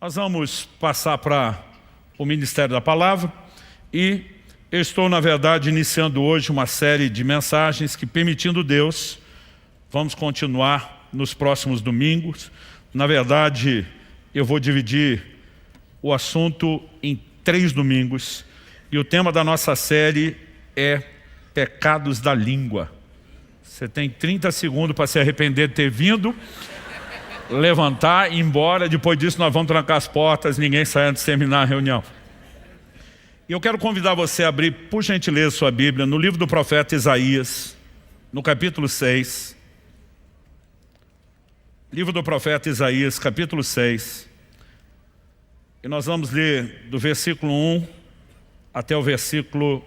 Nós vamos passar para o Ministério da Palavra e eu estou, na verdade, iniciando hoje uma série de mensagens que, permitindo Deus, vamos continuar nos próximos domingos. Na verdade, eu vou dividir o assunto em 3 domingos e o tema da nossa série é pecados da língua. Você tem 30 segundos para se arrepender de ter vindo, levantar e ir embora. Depois disso nós vamos trancar as portas, ninguém sai antes de terminar a reunião. E eu quero convidar você a abrir, por gentileza, sua Bíblia no livro do profeta Isaías, no capítulo 6. Livro do profeta Isaías, capítulo 6. E nós vamos ler do versículo 1 até o versículo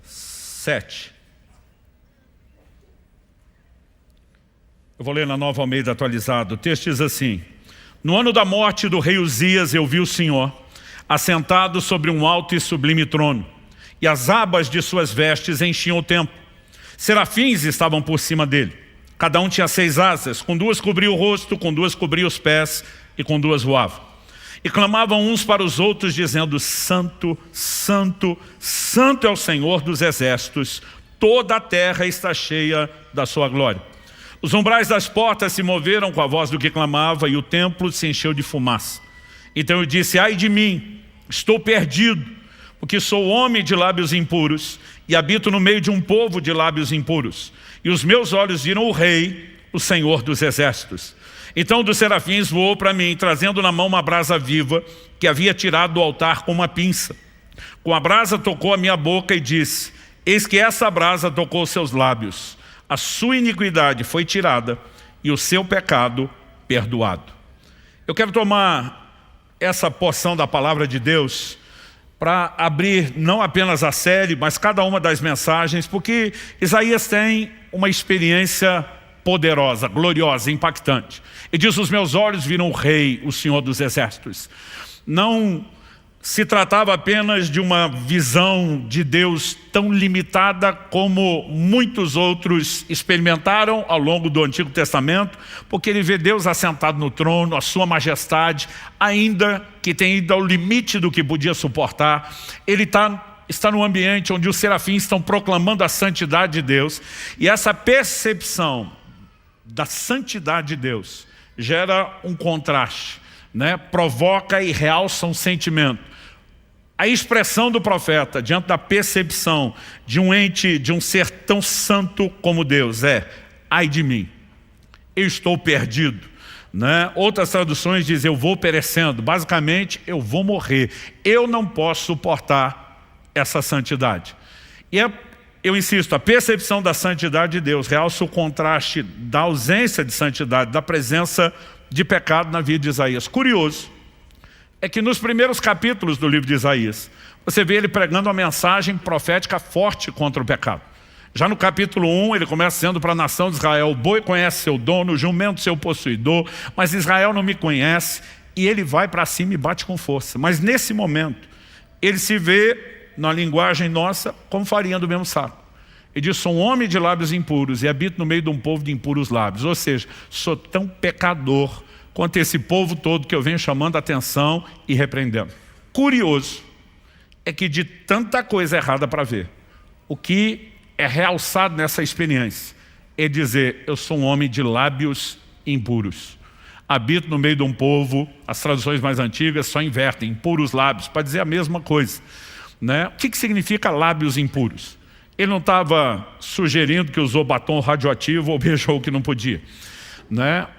7. Eu vou ler na Nova Almeida atualizada. O texto diz assim: No ano da morte do rei Uzias eu vi o Senhor assentado sobre um alto e sublime trono, e as abas de suas vestes enchiam o templo. Serafins estavam por cima dele. Cada um tinha 6 asas, com 2 cobria o rosto, com 2 cobria os pés, e com 2 voavam. E clamavam uns para os outros, dizendo: Santo, Santo, Santo é o Senhor dos exércitos, toda a terra está cheia da sua glória. Os umbrais das portas se moveram com a voz do que clamava, e o templo se encheu de fumaça. Então eu disse: ai de mim, estou perdido, porque sou homem de lábios impuros, e habito no meio de um povo de lábios impuros. E os meus olhos viram o Rei, o Senhor dos exércitos. Então um dos serafins voou para mim, trazendo na mão uma brasa viva, que havia tirado do altar com uma pinça. Com a brasa tocou a minha boca e disse: eis que essa brasa tocou seus lábios. A sua iniquidade foi tirada e o seu pecado perdoado. Eu quero tomar essa porção da palavra de Deus para abrir não apenas a série, mas cada uma das mensagens, porque Isaías tem uma experiência poderosa, gloriosa, impactante. E diz: os meus olhos viram o Rei, o Senhor dos exércitos. Não se tratava apenas de uma visão de Deus tão limitada como muitos outros experimentaram ao longo do Antigo Testamento, porque ele vê Deus assentado no trono, a sua majestade, ainda que tenha ido ao limite do que podia suportar. Ele está num ambiente onde os serafins estão proclamando a santidade de Deus, e essa percepção da santidade de Deus gera um contraste, provoca e realça um sentimento. A expressão do profeta diante da percepção de um ente, de um ser tão santo como Deus é: ai de mim, eu estou perdido. Outras traduções dizem: eu vou perecendo. Basicamente, eu vou morrer. Eu não posso suportar essa santidade. E eu insisto, a percepção da santidade de Deus realça o contraste da ausência de santidade, da presença de pecado na vida de Isaías. Curioso é que nos primeiros capítulos do livro de Isaías, você vê ele pregando uma mensagem profética forte contra o pecado. Já no capítulo 1, ele começa dizendo para a nação de Israel: o boi conhece seu dono, o jumento seu possuidor, mas Israel não me conhece. E ele vai para cima e bate com força. Mas nesse momento, ele se vê, na linguagem nossa, como farinha do mesmo saco. Ele diz: sou um homem de lábios impuros e habito no meio de um povo de impuros lábios. Ou seja, sou tão pecador quanto esse povo todo que eu venho chamando a atenção e repreendendo. Curioso é que de tanta coisa errada para ver, o que é realçado nessa experiência é dizer: eu sou um homem de lábios impuros. Habito no meio de um povo, as traduções mais antigas só invertem, impuros lábios, para dizer a mesma coisa. O que significa lábios impuros? Ele não estava sugerindo que usou batom radioativo ou beijou o que não podia.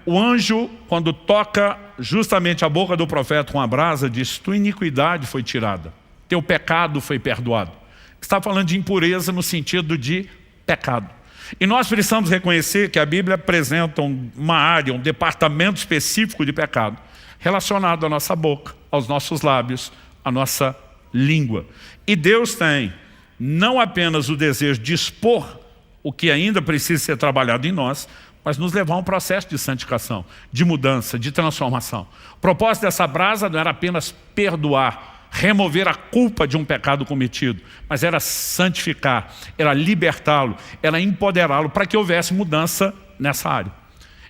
O anjo, quando toca justamente a boca do profeta com a brasa, diz: tua iniquidade foi tirada, teu pecado foi perdoado. Está falando de impureza no sentido de pecado. E nós precisamos reconhecer que a Bíblia apresenta uma área, um departamento específico de pecado, relacionado à nossa boca, aos nossos lábios, à nossa língua. E Deus tem não apenas o desejo de expor o que ainda precisa ser trabalhado em nós, mas nos levar a um processo de santificação, de mudança, de transformação. O propósito dessa brasa não era apenas perdoar, remover a culpa de um pecado cometido, mas era santificar, era libertá-lo, era empoderá-lo para que houvesse mudança nessa área.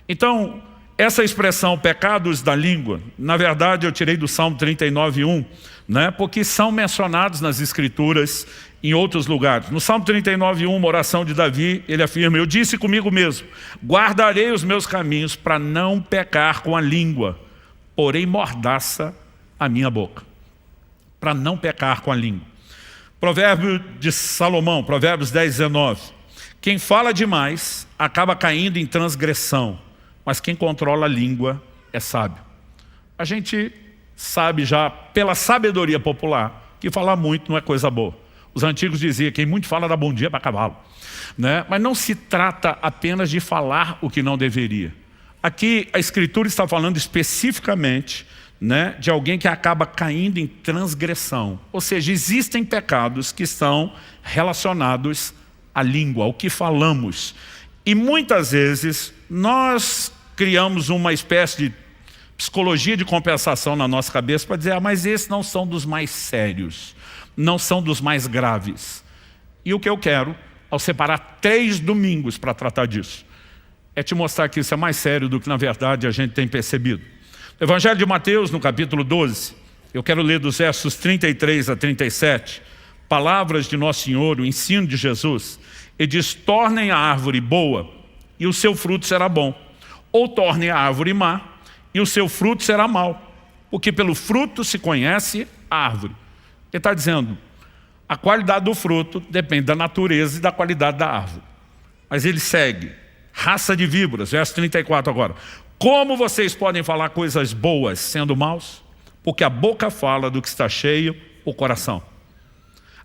Então, Essa expressão, pecados da língua, na verdade eu tirei do Salmo 39:1, né? Porque são mencionados nas Escrituras em outros lugares. No Salmo 39:1, uma oração de Davi, ele afirma: eu disse comigo mesmo, guardarei os meus caminhos para não pecar com a língua, porém mordaça a minha boca. Para não pecar com a língua. Provérbio de Salomão, Provérbios 10:19. Quem fala demais acaba caindo em transgressão, mas quem controla a língua é sábio. A gente sabe já, pela sabedoria popular, que falar muito não é coisa boa. Os antigos diziam, quem muito fala dá bom dia para cavalo. Né? Mas não se trata apenas de falar o que não deveria. Aqui a Escritura está falando especificamente, né, de alguém que acaba caindo em transgressão. Ou seja, existem pecados que estão relacionados à língua, ao que falamos. E muitas vezes nós criamos uma espécie de psicologia de compensação na nossa cabeça para dizer, mas esses não são dos mais sérios, não são dos mais graves. E o que eu quero, ao separar 3 domingos para tratar disso, é te mostrar que isso é mais sério do que na verdade a gente tem percebido. No Evangelho de Mateus, no capítulo 12, eu quero ler dos versos 33 a 37, palavras de Nosso Senhor, o ensino de Jesus. Ele diz, tornem a árvore boa e o seu fruto será bom, ou tornem a árvore má e o seu fruto será mau, porque pelo fruto se conhece a árvore. Ele está dizendo, a qualidade do fruto depende da natureza e da qualidade da árvore. Mas ele segue, raça de víboras, verso 34 agora. Como vocês podem falar coisas boas sendo maus? Porque a boca fala do que está cheio o coração.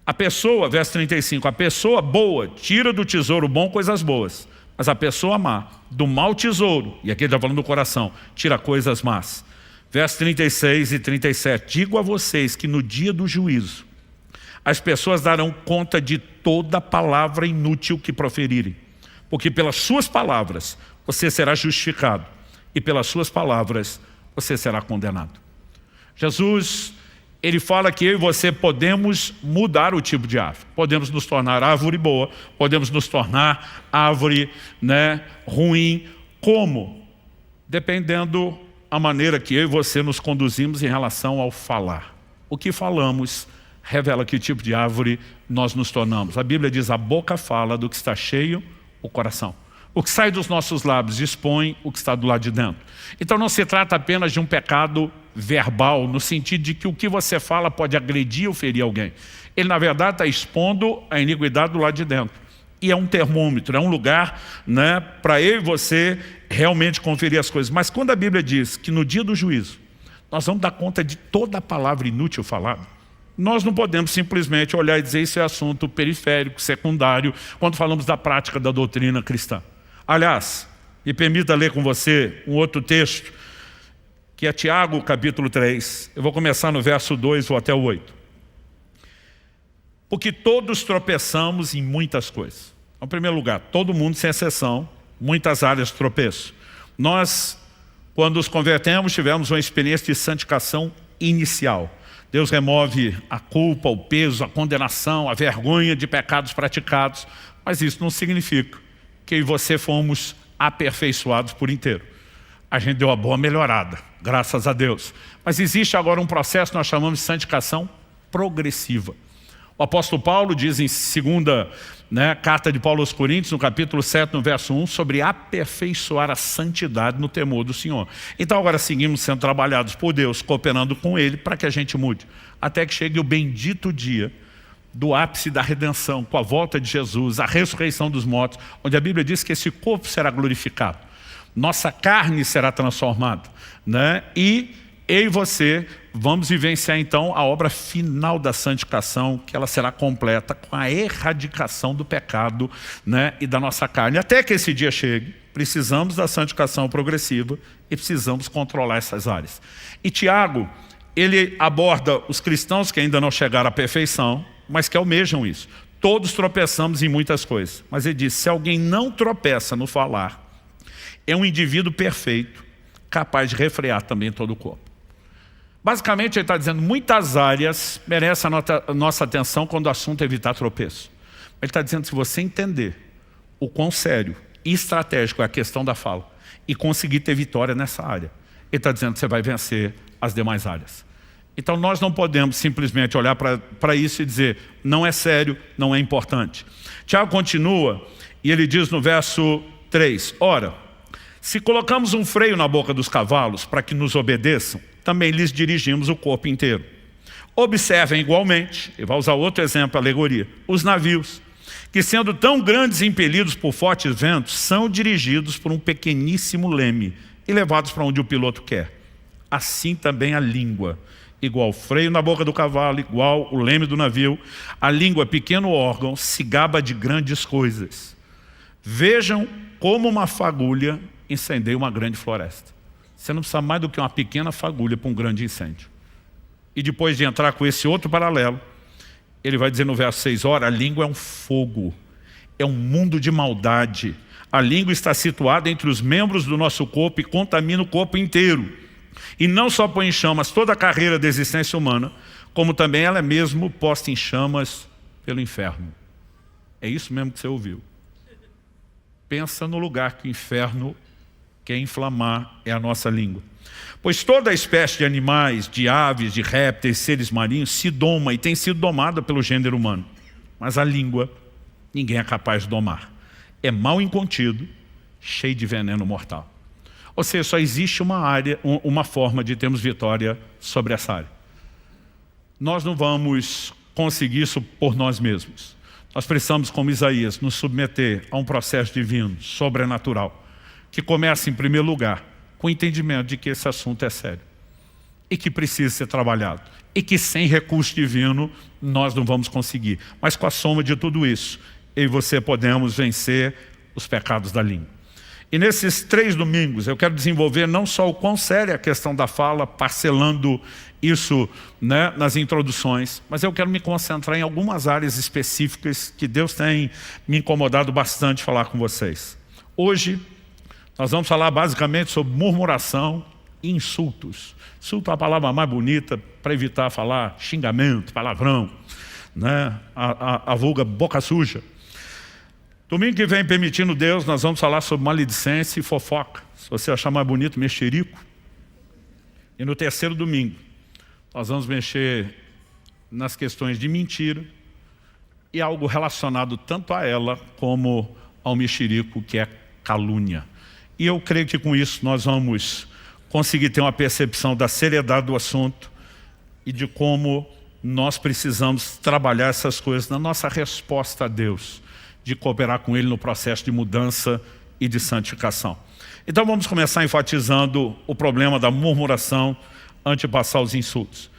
A pessoa, verso 35, a pessoa boa tira do tesouro bom coisas boas, mas a pessoa má, do mau tesouro, e aqui ele está falando do coração, tira coisas más. Verso 36 e 37, digo a vocês que no dia do juízo, as pessoas darão conta de toda palavra inútil que proferirem, porque pelas suas palavras você será justificado, e pelas suas palavras você será condenado. Jesus, ele fala que eu e você podemos mudar o tipo de árvore. Podemos nos tornar árvore boa, podemos nos tornar árvore, né, ruim. Como? Dependendo a maneira que eu e você nos conduzimos em relação ao falar. O que falamos revela que tipo de árvore nós nos tornamos. A Bíblia diz, a boca fala do que está cheio o coração. O que sai dos nossos lábios expõe o que está do lado de dentro. Então não se trata apenas de um pecado verbal, no sentido de que o que você fala pode agredir ou ferir alguém. Ele na verdade está expondo a iniquidade do lado de dentro. E é um termômetro, é um lugar, né, para eu e você realmente conferir as coisas. Mas quando a Bíblia diz que no dia do juízo, nós vamos dar conta de toda a palavra inútil falada, nós não podemos simplesmente olhar e dizer isso é assunto periférico, secundário, quando falamos da prática da doutrina cristã. Aliás, me permita ler com você um outro texto, que é Tiago, capítulo 3. Eu vou começar no verso 2, vou até o 8. Porque todos tropeçamos em muitas coisas. Em primeiro lugar, todo mundo, sem exceção, muitas áreas de tropeço. Nós, quando nos convertemos, tivemos uma experiência de santificação inicial. Deus remove a culpa, o peso, a condenação, a vergonha de pecados praticados. Mas isso não significa que eu e você fomos aperfeiçoados por inteiro. A gente deu uma boa melhorada, graças a Deus. Mas existe agora um processo que nós chamamos de santificação progressiva. O apóstolo Paulo diz em segunda, né, carta de Paulo aos Coríntios, no capítulo 7, no verso 1, sobre aperfeiçoar a santidade no temor do Senhor. Então agora seguimos sendo trabalhados por Deus, cooperando com Ele para que a gente mude. Até que chegue o bendito dia do ápice da redenção, com a volta de Jesus, a ressurreição dos mortos, onde a Bíblia diz que esse corpo será glorificado. Nossa carne será transformada, né? E eu e você vamos vivenciar então a obra final da santificação, que ela será completa com a erradicação do pecado, né, e da nossa carne. Até que esse dia chegue, precisamos da santificação progressiva e precisamos controlar essas áreas. E Tiago, ele aborda os cristãos que ainda não chegaram à perfeição, mas que almejam isso. Todos tropeçamos em muitas coisas. Mas ele diz, se alguém não tropeça no falar, é um indivíduo perfeito, capaz de refrear também todo o corpo. Basicamente ele está dizendo, muitas áreas merecem a nossa atenção quando o assunto é evitar tropeço. Ele está dizendo, se você entender o quão sério e estratégico é a questão da fala, e conseguir ter vitória nessa área. Ele está dizendo que você vai vencer as demais áreas. Então nós não podemos simplesmente olhar para isso e dizer, não é sério, não é importante. Tiago continua e ele diz no verso 3, ora, se colocamos um freio na boca dos cavalos para que nos obedeçam, também lhes dirigimos o corpo inteiro. Observem igualmente, e vai usar outro exemplo, alegoria, os navios, que sendo tão grandes e impelidos por fortes ventos, são dirigidos por um pequeníssimo leme e levados para onde o piloto quer. Assim também a língua, igual freio na boca do cavalo, igual o leme do navio, a língua, pequeno órgão, se gaba de grandes coisas. Vejam como uma fagulha incendeia uma grande floresta. Você não precisa mais do que uma pequena fagulha para um grande incêndio. E depois de entrar com esse outro paralelo, ele vai dizer no verso 6, ora, a língua é um fogo, é um mundo de maldade. A língua está situada entre os membros do nosso corpo e contamina o corpo inteiro. E não só põe em chamas toda a carreira da existência humana, como também ela é mesmo posta em chamas pelo inferno. É isso mesmo que você ouviu. Pensa no lugar que o inferno quer inflamar, é a nossa língua. Pois toda espécie de animais, de aves, de répteis, seres marinhos, se doma e tem sido domada pelo gênero humano. Mas a língua, ninguém é capaz de domar. É mal incontido, cheio de veneno mortal. Ou seja, só existe uma forma de termos vitória sobre essa área. Nós não vamos conseguir isso por nós mesmos. Nós precisamos, como Isaías, nos submeter a um processo divino, sobrenatural, que começa, em primeiro lugar, com o entendimento de que esse assunto é sério e que precisa ser trabalhado e que sem recurso divino nós não vamos conseguir. Mas com a soma de tudo isso, eu e você podemos vencer os pecados da língua. E nesses 3 domingos eu quero desenvolver não só o quão séria é a questão da fala, parcelando isso, né, nas introduções, mas eu quero me concentrar em algumas áreas específicas que Deus tem me incomodado bastante falar com vocês. Hoje nós vamos falar basicamente sobre murmuração e insultos. Insulto é a palavra mais bonita para evitar falar xingamento, palavrão, né? A vulga boca suja. Domingo que vem, permitindo Deus, nós vamos falar sobre maledicência e fofoca. Se você achar mais bonito, mexerico. E no terceiro domingo, nós vamos mexer nas questões de mentira e algo relacionado tanto a ela como ao mexerico, que é calúnia. E eu creio que com isso nós vamos conseguir ter uma percepção da seriedade do assunto e de como nós precisamos trabalhar essas coisas na nossa resposta a Deus, de cooperar com Ele no processo de mudança e de santificação. Então vamos começar enfatizando o problema da murmuração antes de passar os insultos.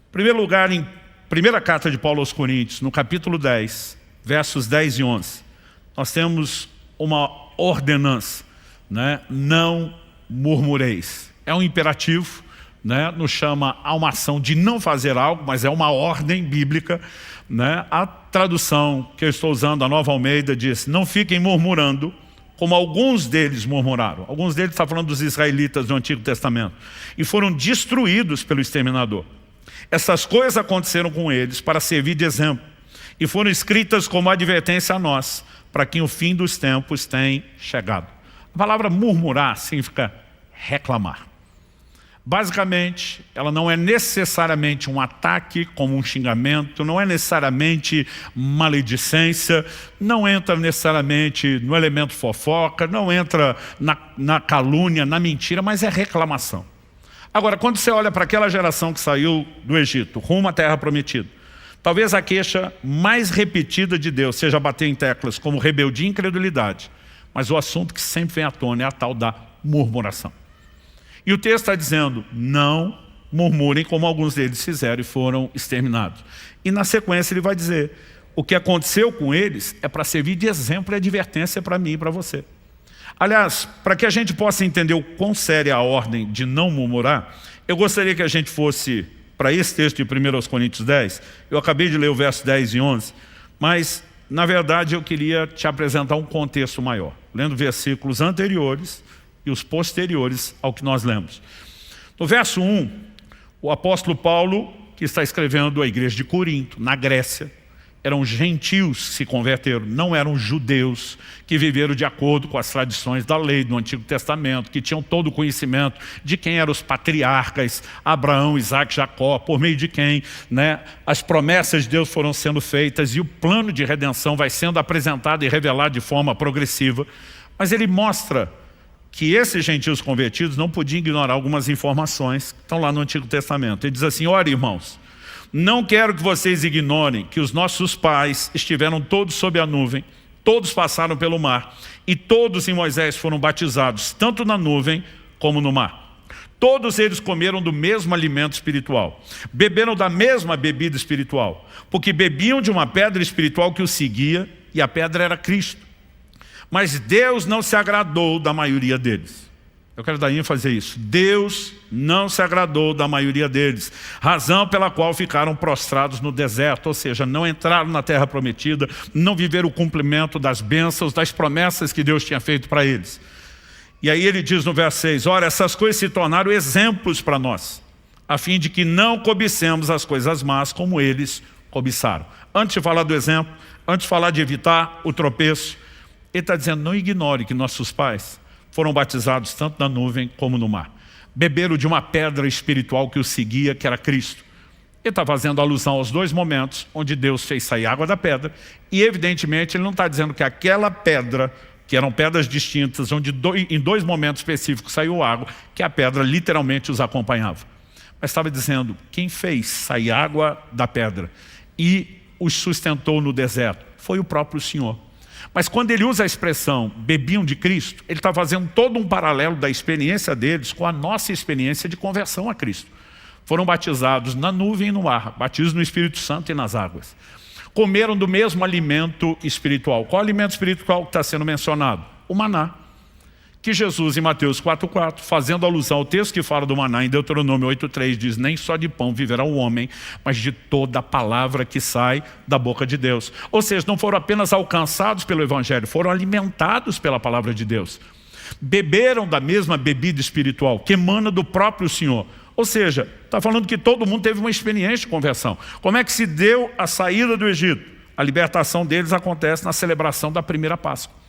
Em primeiro lugar, em primeira carta de Paulo aos Coríntios, no capítulo 10, versos 10 e 11, nós temos uma ordenança, né? Não murmureis. É um imperativo, né? Nos chama a uma ação de não fazer algo, mas é uma ordem bíblica, né? A tradução que eu estou usando, a Nova Almeida, diz, não fiquem murmurando, como alguns deles murmuraram. Alguns deles está falando dos israelitas do Antigo Testamento. E foram destruídos pelo exterminador. Essas coisas aconteceram com eles para servir de exemplo. E foram escritas como advertência a nós, para quem o fim dos tempos tem chegado. A palavra murmurar significa reclamar. Basicamente, ela não é necessariamente um ataque como um xingamento, não é necessariamente maledicência, não entra necessariamente no elemento fofoca, não entra na calúnia, na mentira, mas é reclamação. Agora, quando você olha para aquela geração que saiu do Egito, rumo à terra prometida, talvez a queixa mais repetida de Deus seja bater em teclas como rebeldia e incredulidade, mas o assunto que sempre vem à tona é a tal da murmuração. E o texto está dizendo, não murmurem como alguns deles fizeram e foram exterminados. E na sequência ele vai dizer, o que aconteceu com eles é para servir de exemplo e advertência para mim e para você. Aliás, para que a gente possa entender o quão séria é a ordem de não murmurar, eu gostaria que a gente fosse para esse texto de 1 Coríntios 10. Eu acabei de ler o verso 10 e 11, mas na verdade eu queria te apresentar um contexto maior, lendo versículos anteriores e os posteriores ao que nós lemos. No verso 1, o apóstolo Paulo, que está escrevendo à igreja de Corinto, na Grécia, Eram gentios que se converteram, não eram judeus que viveram de acordo com as tradições da lei do Antigo Testamento, que tinham todo o conhecimento de quem eram os patriarcas, Abraão, Isaac, Jacó, por meio de quem, né, as promessas de Deus foram sendo feitas e o plano de redenção vai sendo apresentado e revelado de forma progressiva. Mas ele mostra que esses gentios convertidos não podiam ignorar algumas informações que estão lá no Antigo Testamento. Ele diz assim: ora, irmãos, não quero que vocês ignorem que os nossos pais estiveram todos sob a nuvem, todos passaram pelo mar, e todos em Moisés foram batizados, tanto na nuvem como no mar. Todos eles comeram do mesmo alimento espiritual, beberam da mesma bebida espiritual, porque bebiam de uma pedra espiritual que os seguia, e a pedra era Cristo. Mas Deus não se agradou da maioria deles. Eu quero dar ênfase a isso. Deus não se agradou da maioria deles, razão pela qual ficaram prostrados no deserto, ou seja, não entraram na terra prometida, não viveram o cumprimento das bênçãos, das promessas que Deus tinha feito para eles. E aí ele diz no verso 6, ora, essas coisas se tornaram exemplos para nós, a fim de que não cobicemos as coisas más como eles cobiçaram. Antes de falar do exemplo, antes de falar de evitar o tropeço, ele está dizendo, não ignore que nossos pais foram batizados tanto na nuvem como no mar. Beberam de uma pedra espiritual que os seguia, que era Cristo. Ele está fazendo alusão aos dois momentos onde Deus fez sair água da pedra, e evidentemente ele não está dizendo que aquela pedra, que eram pedras distintas, onde em dois momentos específicos saiu água, que a pedra literalmente os acompanhava. Mas estava dizendo, quem fez sair água da pedra e os sustentou no deserto foi o próprio Senhor. Mas quando ele usa a expressão bebiam de Cristo, ele está fazendo todo um paralelo da experiência deles com a nossa experiência de conversão a Cristo. Foram batizados na nuvem e no ar, batismo no Espírito Santo e nas águas. Comeram do mesmo alimento espiritual. Qual alimento espiritual que está sendo mencionado? O maná. Que Jesus em Mateus 4,4, fazendo alusão ao texto que fala do maná em Deuteronômio 8,3, diz, nem só de pão viverá o homem, mas de toda a palavra que sai da boca de Deus. Ou seja, não foram apenas alcançados pelo Evangelho, foram alimentados pela palavra de Deus. Beberam da mesma bebida espiritual, que emana do próprio Senhor. Ou seja, está falando que todo mundo teve uma experiência de conversão. Como é que se deu a saída do Egito? A libertação deles acontece na celebração da primeira Páscoa.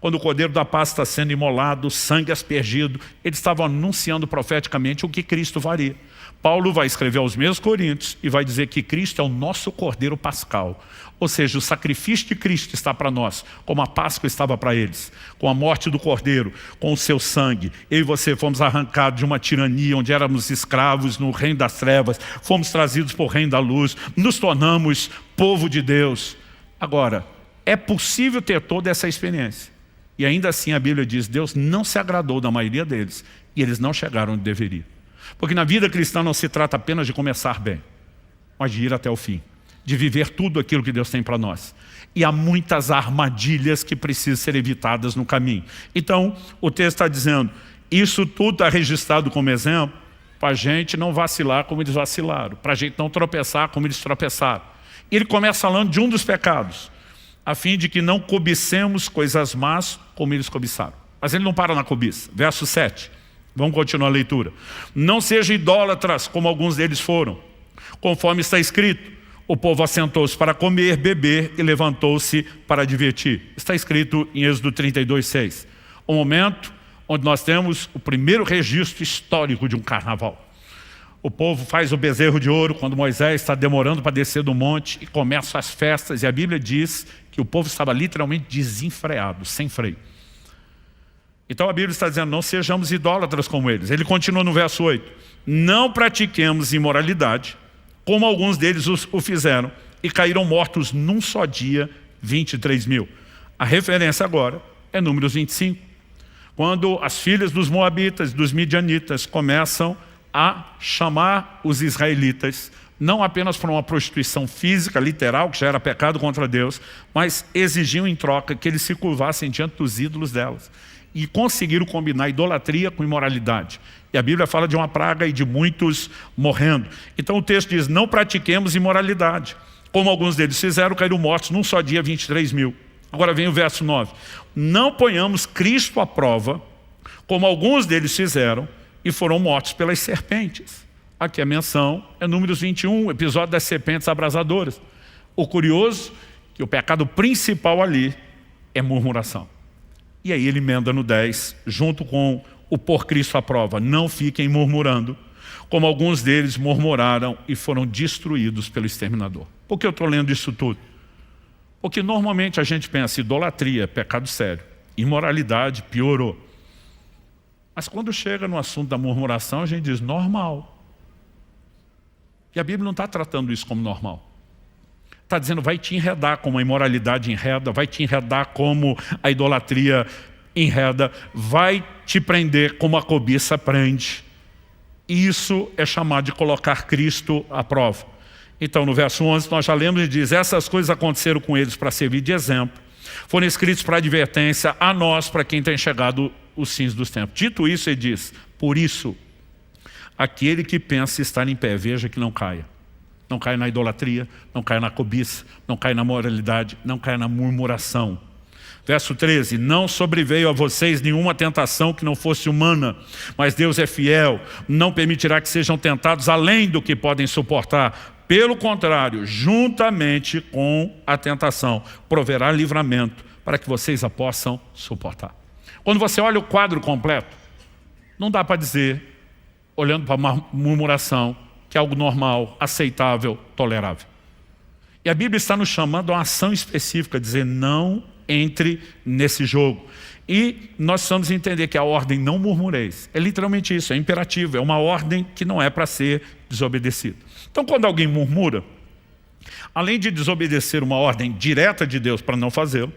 Quando o cordeiro da Páscoa está sendo imolado, o sangue aspergido, eles estavam anunciando profeticamente o que Cristo faria. Paulo vai escrever aos mesmos Coríntios e vai dizer que Cristo é o nosso cordeiro pascal. Ou seja, o sacrifício de Cristo está para nós, como a Páscoa estava para eles. Com a morte do cordeiro, com o seu sangue. Eu e você fomos arrancados de uma tirania onde éramos escravos no reino das trevas. Fomos trazidos para o reino da luz. Nos tornamos povo de Deus. Agora, é possível ter toda essa experiência. E ainda assim a Bíblia diz, Deus não se agradou da maioria deles e eles não chegaram onde deveriam. Porque na vida cristã não se trata apenas de começar bem, mas de ir até o fim, de viver tudo aquilo que Deus tem para nós. E há muitas armadilhas que precisam ser evitadas no caminho. Então, o texto está dizendo, isso tudo está registrado como exemplo para a gente não vacilar como eles vacilaram, para a gente não tropeçar como eles tropeçaram. E ele começa falando de um dos pecados, a fim de que não cobicemos coisas más como eles cobiçaram. Mas ele não para na cobiça. Verso 7. Vamos continuar a leitura. Não sejam idólatras como alguns deles foram. Conforme está escrito, o povo assentou-se para comer, beber e levantou-se para divertir. Está escrito em Êxodo 32:6. O momento onde nós temos o primeiro registro histórico de um carnaval. O povo faz o bezerro de ouro quando Moisés está demorando para descer do monte e começam as festas. E a Bíblia diz que o povo estava literalmente desenfreado, sem freio. Então a Bíblia está dizendo, não sejamos idólatras como eles. Ele continua no verso 8. Não pratiquemos imoralidade, como alguns deles o fizeram, e caíram mortos num só dia 23 mil. A referência agora é Números 25. Quando as filhas dos moabitas, dos midianitas, começam a chamar os israelitas, não apenas para uma prostituição física, literal, que já era pecado contra Deus, mas exigiam em troca que eles se curvassem diante dos ídolos delas. E conseguiram combinar idolatria com imoralidade. E a Bíblia fala de uma praga e de muitos morrendo. Então o texto diz, não pratiquemos imoralidade. Como alguns deles fizeram, caíram mortos num só dia 23 mil. Agora vem o verso 9. Não ponhamos Cristo à prova, como alguns deles fizeram, e foram mortos pelas serpentes. Aqui a menção é Números 21, episódio das serpentes abrasadoras. O curioso é que o pecado principal ali é murmuração. E aí ele emenda no 10, junto com o por Cristo à prova. Não fiquem murmurando, como alguns deles murmuraram e foram destruídos pelo exterminador. Por que eu estou lendo isso tudo? Porque normalmente a gente pensa, idolatria, pecado sério. Imoralidade, piorou. Mas quando chega no assunto da murmuração, a gente diz, normal. E a Bíblia não está tratando isso como normal. Está dizendo, vai te enredar como a imoralidade enreda, vai te enredar como a idolatria enreda, vai te prender como a cobiça prende. Isso é chamado de colocar Cristo à prova. Então, no verso 11, nós já lemos e diz, essas coisas aconteceram com eles para servir de exemplo, foram escritos para advertência a nós, para quem tem chegado os fins dos tempos. Dito isso, ele diz, por isso, aquele que pensa estar em pé, veja que não caia. Não caia na idolatria, não caia na cobiça, não caia na moralidade, não caia na murmuração. Verso 13, não sobreveio a vocês nenhuma tentação que não fosse humana, mas Deus é fiel, não permitirá que sejam tentados além do que podem suportar. Pelo contrário, juntamente com a tentação, proverá livramento para que vocês a possam suportar. Quando você olha o quadro completo, não dá para dizer, olhando para uma murmuração, que é algo normal, aceitável, tolerável. E a Bíblia está nos chamando a uma ação específica, dizer não entre nesse jogo. E nós precisamos entender que a ordem não murmureis. É literalmente isso, é imperativo, é uma ordem que não é para ser desobedecida. Então quando alguém murmura, além de desobedecer uma ordem direta de Deus para não fazê-lo,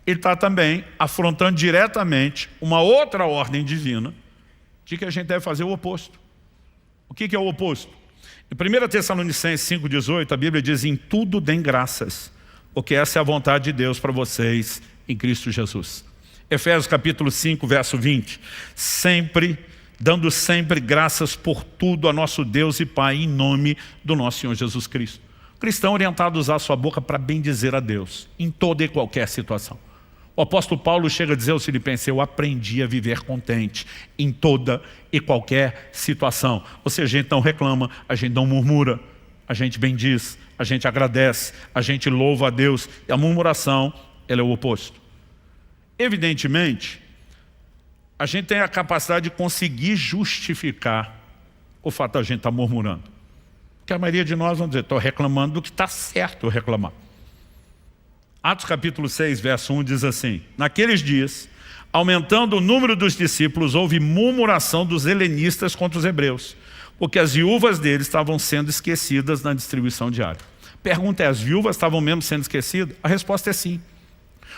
ele está também afrontando diretamente uma outra ordem divina de que a gente deve fazer o oposto. O que é o oposto? Em 1 Tessalonicenses 5,18, a Bíblia diz, em tudo deem graças, porque essa é a vontade de Deus para vocês em Cristo Jesus. Efésios capítulo 5, verso 20, dando sempre graças por tudo a nosso Deus e Pai, em nome do nosso Senhor Jesus Cristo. O cristão é orientado a usar a sua boca para bendizer a Deus, em toda e qualquer situação. O apóstolo Paulo chega a dizer aos Filipenses, eu aprendi a viver contente em toda e qualquer situação. Ou seja, a gente não reclama, a gente não murmura, a gente bendiz, a gente agradece, a gente louva a Deus. E a murmuração, ela é o oposto. Evidentemente, a gente tem a capacidade de conseguir justificar o fato de a gente estar murmurando. Porque a maioria de nós vão dizer, estou reclamando do que está certo eu reclamar. Atos capítulo 6, verso 1 diz assim, naqueles dias, aumentando o número dos discípulos, houve murmuração dos helenistas contra os hebreus, porque as viúvas deles estavam sendo esquecidas na distribuição diária. Pergunta é, as viúvas estavam mesmo sendo esquecidas? A resposta é sim.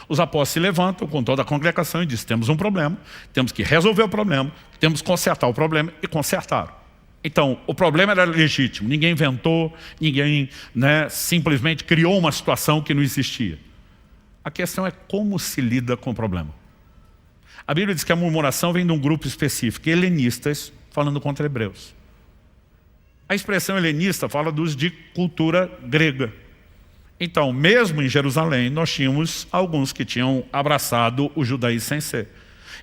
Os apóstolos se levantam com toda a congregação e dizem, temos um problema, temos que resolver o problema, temos que consertar o problema, e consertaram. Então, o problema era legítimo, ninguém inventou, ninguém simplesmente criou uma situação que não existia. A questão é como se lida com o problema. A Bíblia diz que a murmuração vem de um grupo específico, helenistas, falando contra hebreus. A expressão helenista fala dos de cultura grega. Então, mesmo em Jerusalém, nós tínhamos alguns que tinham abraçado o judaísmo sem ser.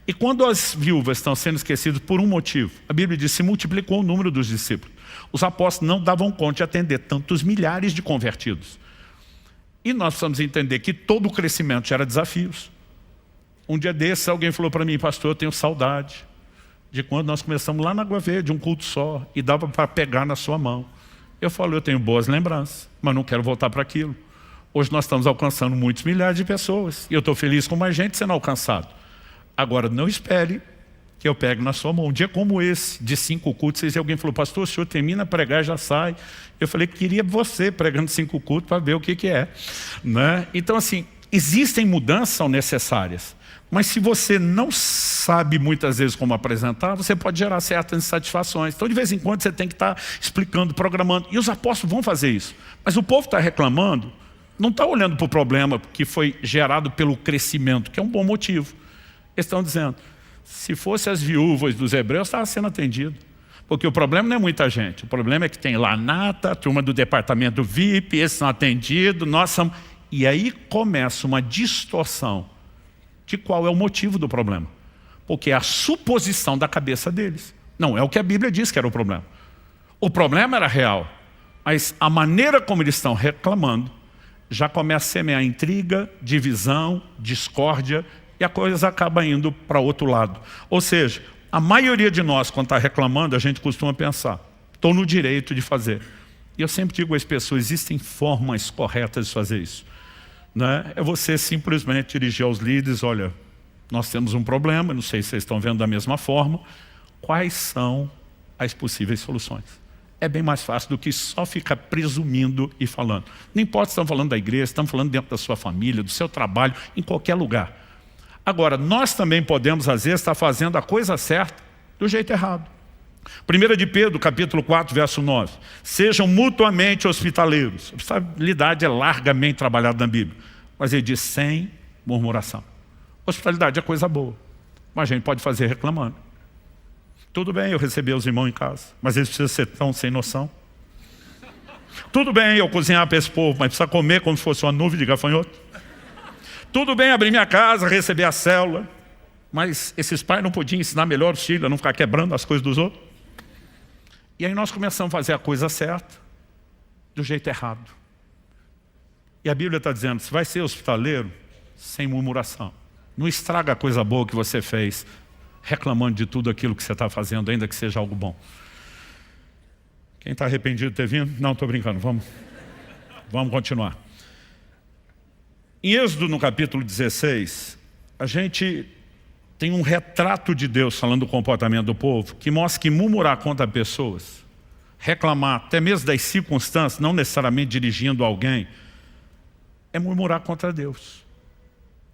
E quando as viúvas estão sendo esquecidas por um motivo, a Bíblia diz que se multiplicou o número dos discípulos. Os apóstolos não davam conta de atender tantos milhares de convertidos. E nós precisamos entender que todo o crescimento gera desafios. Um dia desses, alguém falou para mim, pastor, eu tenho saudade de quando nós começamos lá na Água Verde, um culto só, e dava para pegar na sua mão. Eu falo, eu tenho boas lembranças, mas não quero voltar para aquilo. Hoje nós estamos alcançando muitos milhares de pessoas, e eu estou feliz com mais gente sendo alcançado. Agora, não espere que eu pegue na sua mão. Um dia como esse, de 5 cultos, alguém falou, pastor, o senhor termina a pregar e já sai. Eu falei, queria você pregando 5 cultos para ver o que é. Então, assim, existem mudanças que são necessárias. Mas se você não sabe muitas vezes como apresentar, você pode gerar certas insatisfações. Então, de vez em quando, você tem que estar explicando, programando. E os apóstolos vão fazer isso. Mas o povo está reclamando, não está olhando para o problema que foi gerado pelo crescimento, que é um bom motivo. Eles estão dizendo, se fosse as viúvas dos hebreus, estava sendo atendido. Porque o problema não é muita gente. O problema é que tem lá a nata, a turma do departamento VIP, esses são atendidos, nós somos... E aí começa uma distorção de qual é o motivo do problema. Porque é a suposição da cabeça deles. Não é o que a Bíblia diz que era o problema. O problema era real. Mas a maneira como eles estão reclamando já começa a semear intriga, divisão, discórdia, e a coisa acaba indo para outro lado. Ou seja, a maioria de nós, quando está reclamando, a gente costuma pensar, estou no direito de fazer. E eu sempre digo às pessoas, existem formas corretas de fazer isso. Né? É você simplesmente dirigir aos líderes, olha, nós temos um problema, não sei se vocês estão vendo da mesma forma, quais são as possíveis soluções? É bem mais fácil do que só ficar presumindo e falando. Não importa se estamos falando da igreja, estamos falando dentro da sua família, do seu trabalho, em qualquer lugar. Agora, nós também podemos, às vezes, estar fazendo a coisa certa do jeito errado. 1 de Pedro, capítulo 4, verso 9. Sejam mutuamente hospitaleiros. A hospitalidade é largamente trabalhada na Bíblia. Mas ele diz sem murmuração. Hospitalidade é coisa boa. Mas a gente pode fazer reclamando. Tudo bem eu receber os irmãos em casa, mas eles precisam ser tão sem noção. Tudo bem eu cozinhar para esse povo, mas precisa comer como se fosse uma nuvem de gafanhoto. Tudo bem abrir minha casa, receber a célula, mas esses pais não podiam ensinar melhor os filhos a não ficar quebrando as coisas dos outros. E aí nós começamos a fazer a coisa certa do jeito errado. E a Bíblia está dizendo, você vai ser hospitaleiro sem murmuração. Não estraga a coisa boa que você fez reclamando de tudo aquilo que você está fazendo, ainda que seja algo bom. Quem está arrependido de ter vindo? Não, estou brincando, vamos continuar. Em Êxodo, no capítulo 16, a gente tem um retrato de Deus falando do comportamento do povo, que mostra que murmurar contra pessoas, reclamar até mesmo das circunstâncias, não necessariamente dirigindo alguém, é murmurar contra Deus.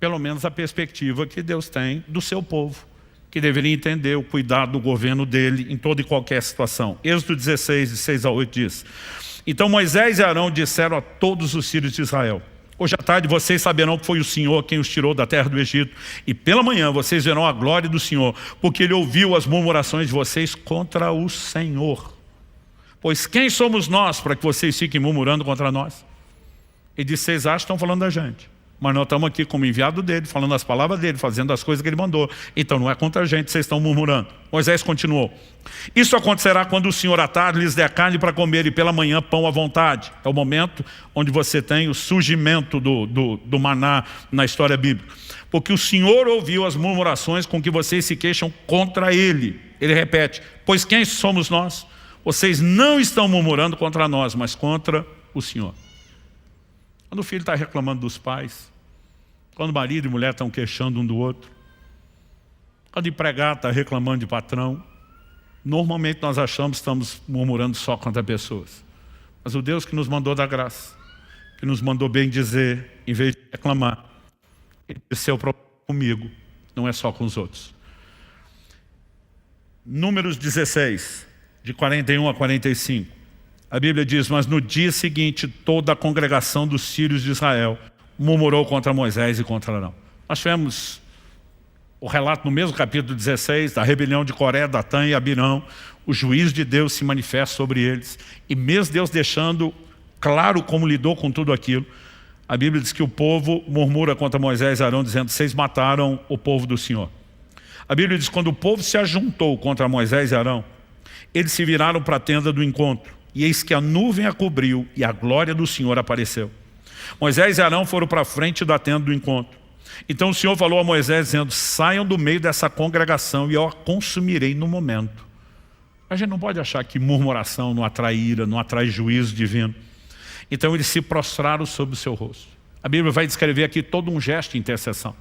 Pelo menos a perspectiva que Deus tem do seu povo, que deveria entender o cuidado do governo dele em toda e qualquer situação. Êxodo 16, de 6 a 8 diz: Então Moisés e Arão disseram a todos os filhos de Israel: Hoje à tarde vocês saberão que foi o Senhor quem os tirou da terra do Egito, e pela manhã vocês verão a glória do Senhor, porque Ele ouviu as murmurações de vocês contra o Senhor. Pois quem somos nós para que vocês fiquem murmurando contra nós? Ele disse, vocês acham que estão falando da gente, mas nós estamos aqui como enviado dele, falando as palavras dele, fazendo as coisas que ele mandou. Então não é contra a gente, vocês estão murmurando. Moisés continuou: Isso acontecerá quando o Senhor à tarde lhes der carne para comer e pela manhã pão à vontade. É o momento onde você tem o surgimento do maná na história bíblica. Porque o Senhor ouviu as murmurações com que vocês se queixam contra Ele. Ele repete, pois quem somos nós? Vocês não estão murmurando contra nós, mas contra o Senhor. Quando o filho está reclamando dos pais, quando marido e mulher estão queixando um do outro, quando o empregado está reclamando de patrão, normalmente nós achamos que estamos murmurando só contra pessoas. Mas o Deus que nos mandou dar graça, que nos mandou bem dizer, em vez de reclamar, Ele disse, seu problema comigo, não é só com os outros. Números 16, de 41 a 45. A Bíblia diz, mas no dia seguinte, toda a congregação dos filhos de Israel murmurou contra Moisés e contra Arão. Nós tivemos o relato no mesmo capítulo 16, da rebelião de Coré, Datã e Abirão. O juízo de Deus se manifesta sobre eles. E mesmo Deus deixando claro como lidou com tudo aquilo, a Bíblia diz que o povo murmura contra Moisés e Arão, dizendo, vocês mataram o povo do Senhor. A Bíblia diz que quando o povo se ajuntou contra Moisés e Arão, eles se viraram para a tenda do encontro. E eis que a nuvem a cobriu e a glória do Senhor apareceu. Moisés e Arão foram para a frente da tenda do encontro. Então o Senhor falou a Moisés dizendo, saiam do meio dessa congregação e eu a consumirei no momento. A gente não pode achar que murmuração não atrai ira, não atrai juízo divino. Então eles se prostraram sobre o seu rosto. A Bíblia vai descrever aqui todo um gesto de intercessão.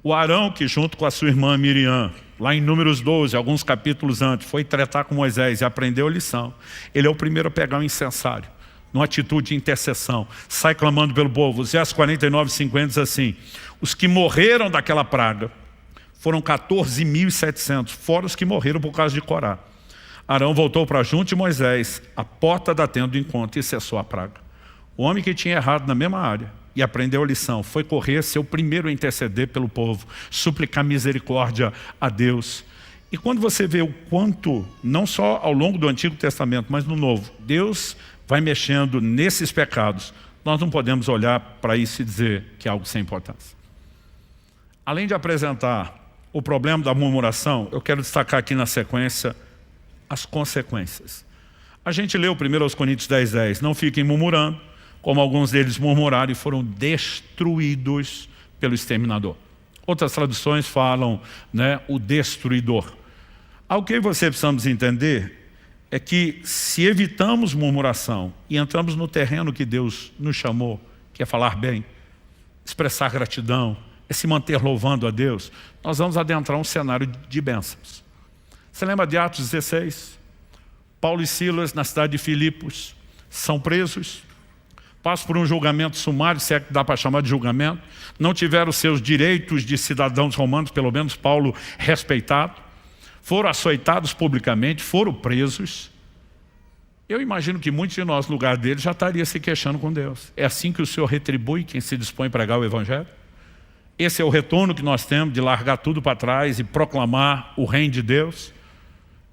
O Arão, que junto com a sua irmã Miriam, lá em Números 12, alguns capítulos antes, foi tratar com Moisés e aprendeu a lição. Ele é o primeiro a pegar o incensário, numa atitude de intercessão. Sai clamando pelo povo. Os versos 49 e 50 diz assim, os que morreram daquela praga foram 14.700, fora os que morreram por causa de Corá. Arão voltou para junto de Moisés, à porta da tenda do encontro, e cessou a praga. O homem que tinha errado na mesma área, e aprendeu a lição, foi correr, ser o primeiro a interceder pelo povo, suplicar misericórdia a Deus. E quando você vê o quanto, não só ao longo do Antigo Testamento, mas no Novo, Deus vai mexendo nesses pecados, nós não podemos olhar para isso e dizer que é algo sem importância. Além de apresentar o problema da murmuração, eu quero destacar aqui na sequência as consequências. A gente leu primeiro aos Coríntios 10:10, não fiquem murmurando, como alguns deles murmuraram e foram destruídos pelo exterminador. Outras traduções falam, né, o destruidor. Algo que você precisamos entender é que se evitamos murmuração e entramos no terreno que Deus nos chamou, que é falar bem, expressar gratidão, é se manter louvando a Deus, nós vamos adentrar um cenário de bênçãos. Você lembra de Atos 16? Paulo e Silas, na cidade de Filipos, são presos, passam por um julgamento sumário, se é que dá para chamar de julgamento, não tiveram seus direitos de cidadãos romanos, pelo menos Paulo respeitado, foram açoitados publicamente, foram presos. Eu imagino que muitos de nós, no lugar deles, já estaria se queixando com Deus. É assim que o Senhor retribui quem se dispõe a pregar o Evangelho? Esse é o retorno que nós temos de largar tudo para trás e proclamar o reino de Deus?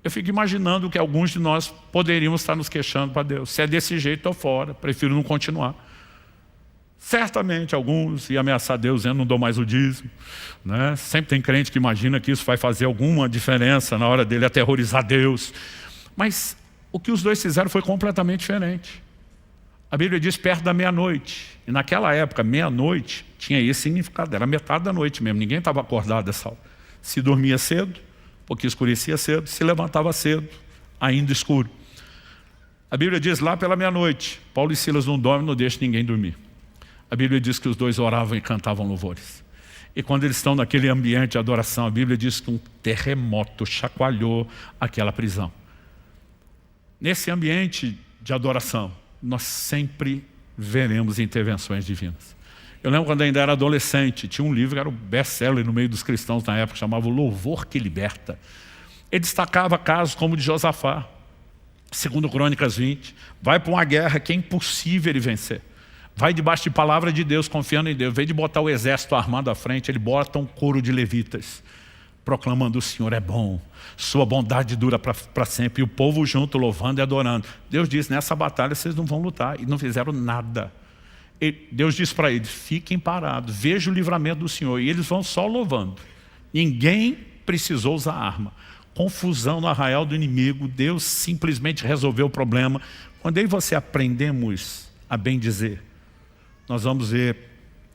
Eu fico imaginando que alguns de nós poderíamos estar nos queixando para Deus. Se é desse jeito, estou fora, prefiro não continuar. Certamente alguns iam ameaçar Deus dizendo, não dou mais o dízimo, né? Sempre tem crente que imagina que isso vai fazer alguma diferença na hora dele aterrorizar Deus. Mas o que os dois fizeram foi completamente diferente. A Bíblia diz perto da meia-noite. E naquela época, meia-noite tinha esse significado. Era metade da noite mesmo, ninguém estava acordado dessa hora. Se dormia cedo, porque escurecia cedo, se levantava cedo, ainda escuro. A Bíblia diz lá pela meia-noite, Paulo e Silas não dormem, não deixam ninguém dormir. A Bíblia diz que os dois oravam e cantavam louvores. E quando eles estão naquele ambiente de adoração, a Bíblia diz que um terremoto chacoalhou aquela prisão. Nesse ambiente de adoração, nós sempre veremos intervenções divinas. Eu lembro quando ainda era adolescente, tinha um livro que era o best-seller no meio dos cristãos na época, chamava O Louvor que Liberta. Ele destacava casos como o de Josafá, 2 Crônicas 20, vai para uma guerra que é impossível ele vencer. Vai debaixo de palavra de Deus, confiando em Deus. Em vez de botar o exército armado à frente, ele bota um coro de levitas, proclamando o Senhor é bom, sua bondade dura para sempre. E o povo junto, louvando e adorando. Deus diz, nessa batalha vocês não vão lutar. E não fizeram nada. Deus diz para eles, fiquem parados, vejam o livramento do Senhor. E eles vão só louvando. Ninguém precisou usar arma. Confusão no arraial do inimigo, Deus simplesmente resolveu o problema. Quando eu e você aprendemos a bem dizer, nós vamos ver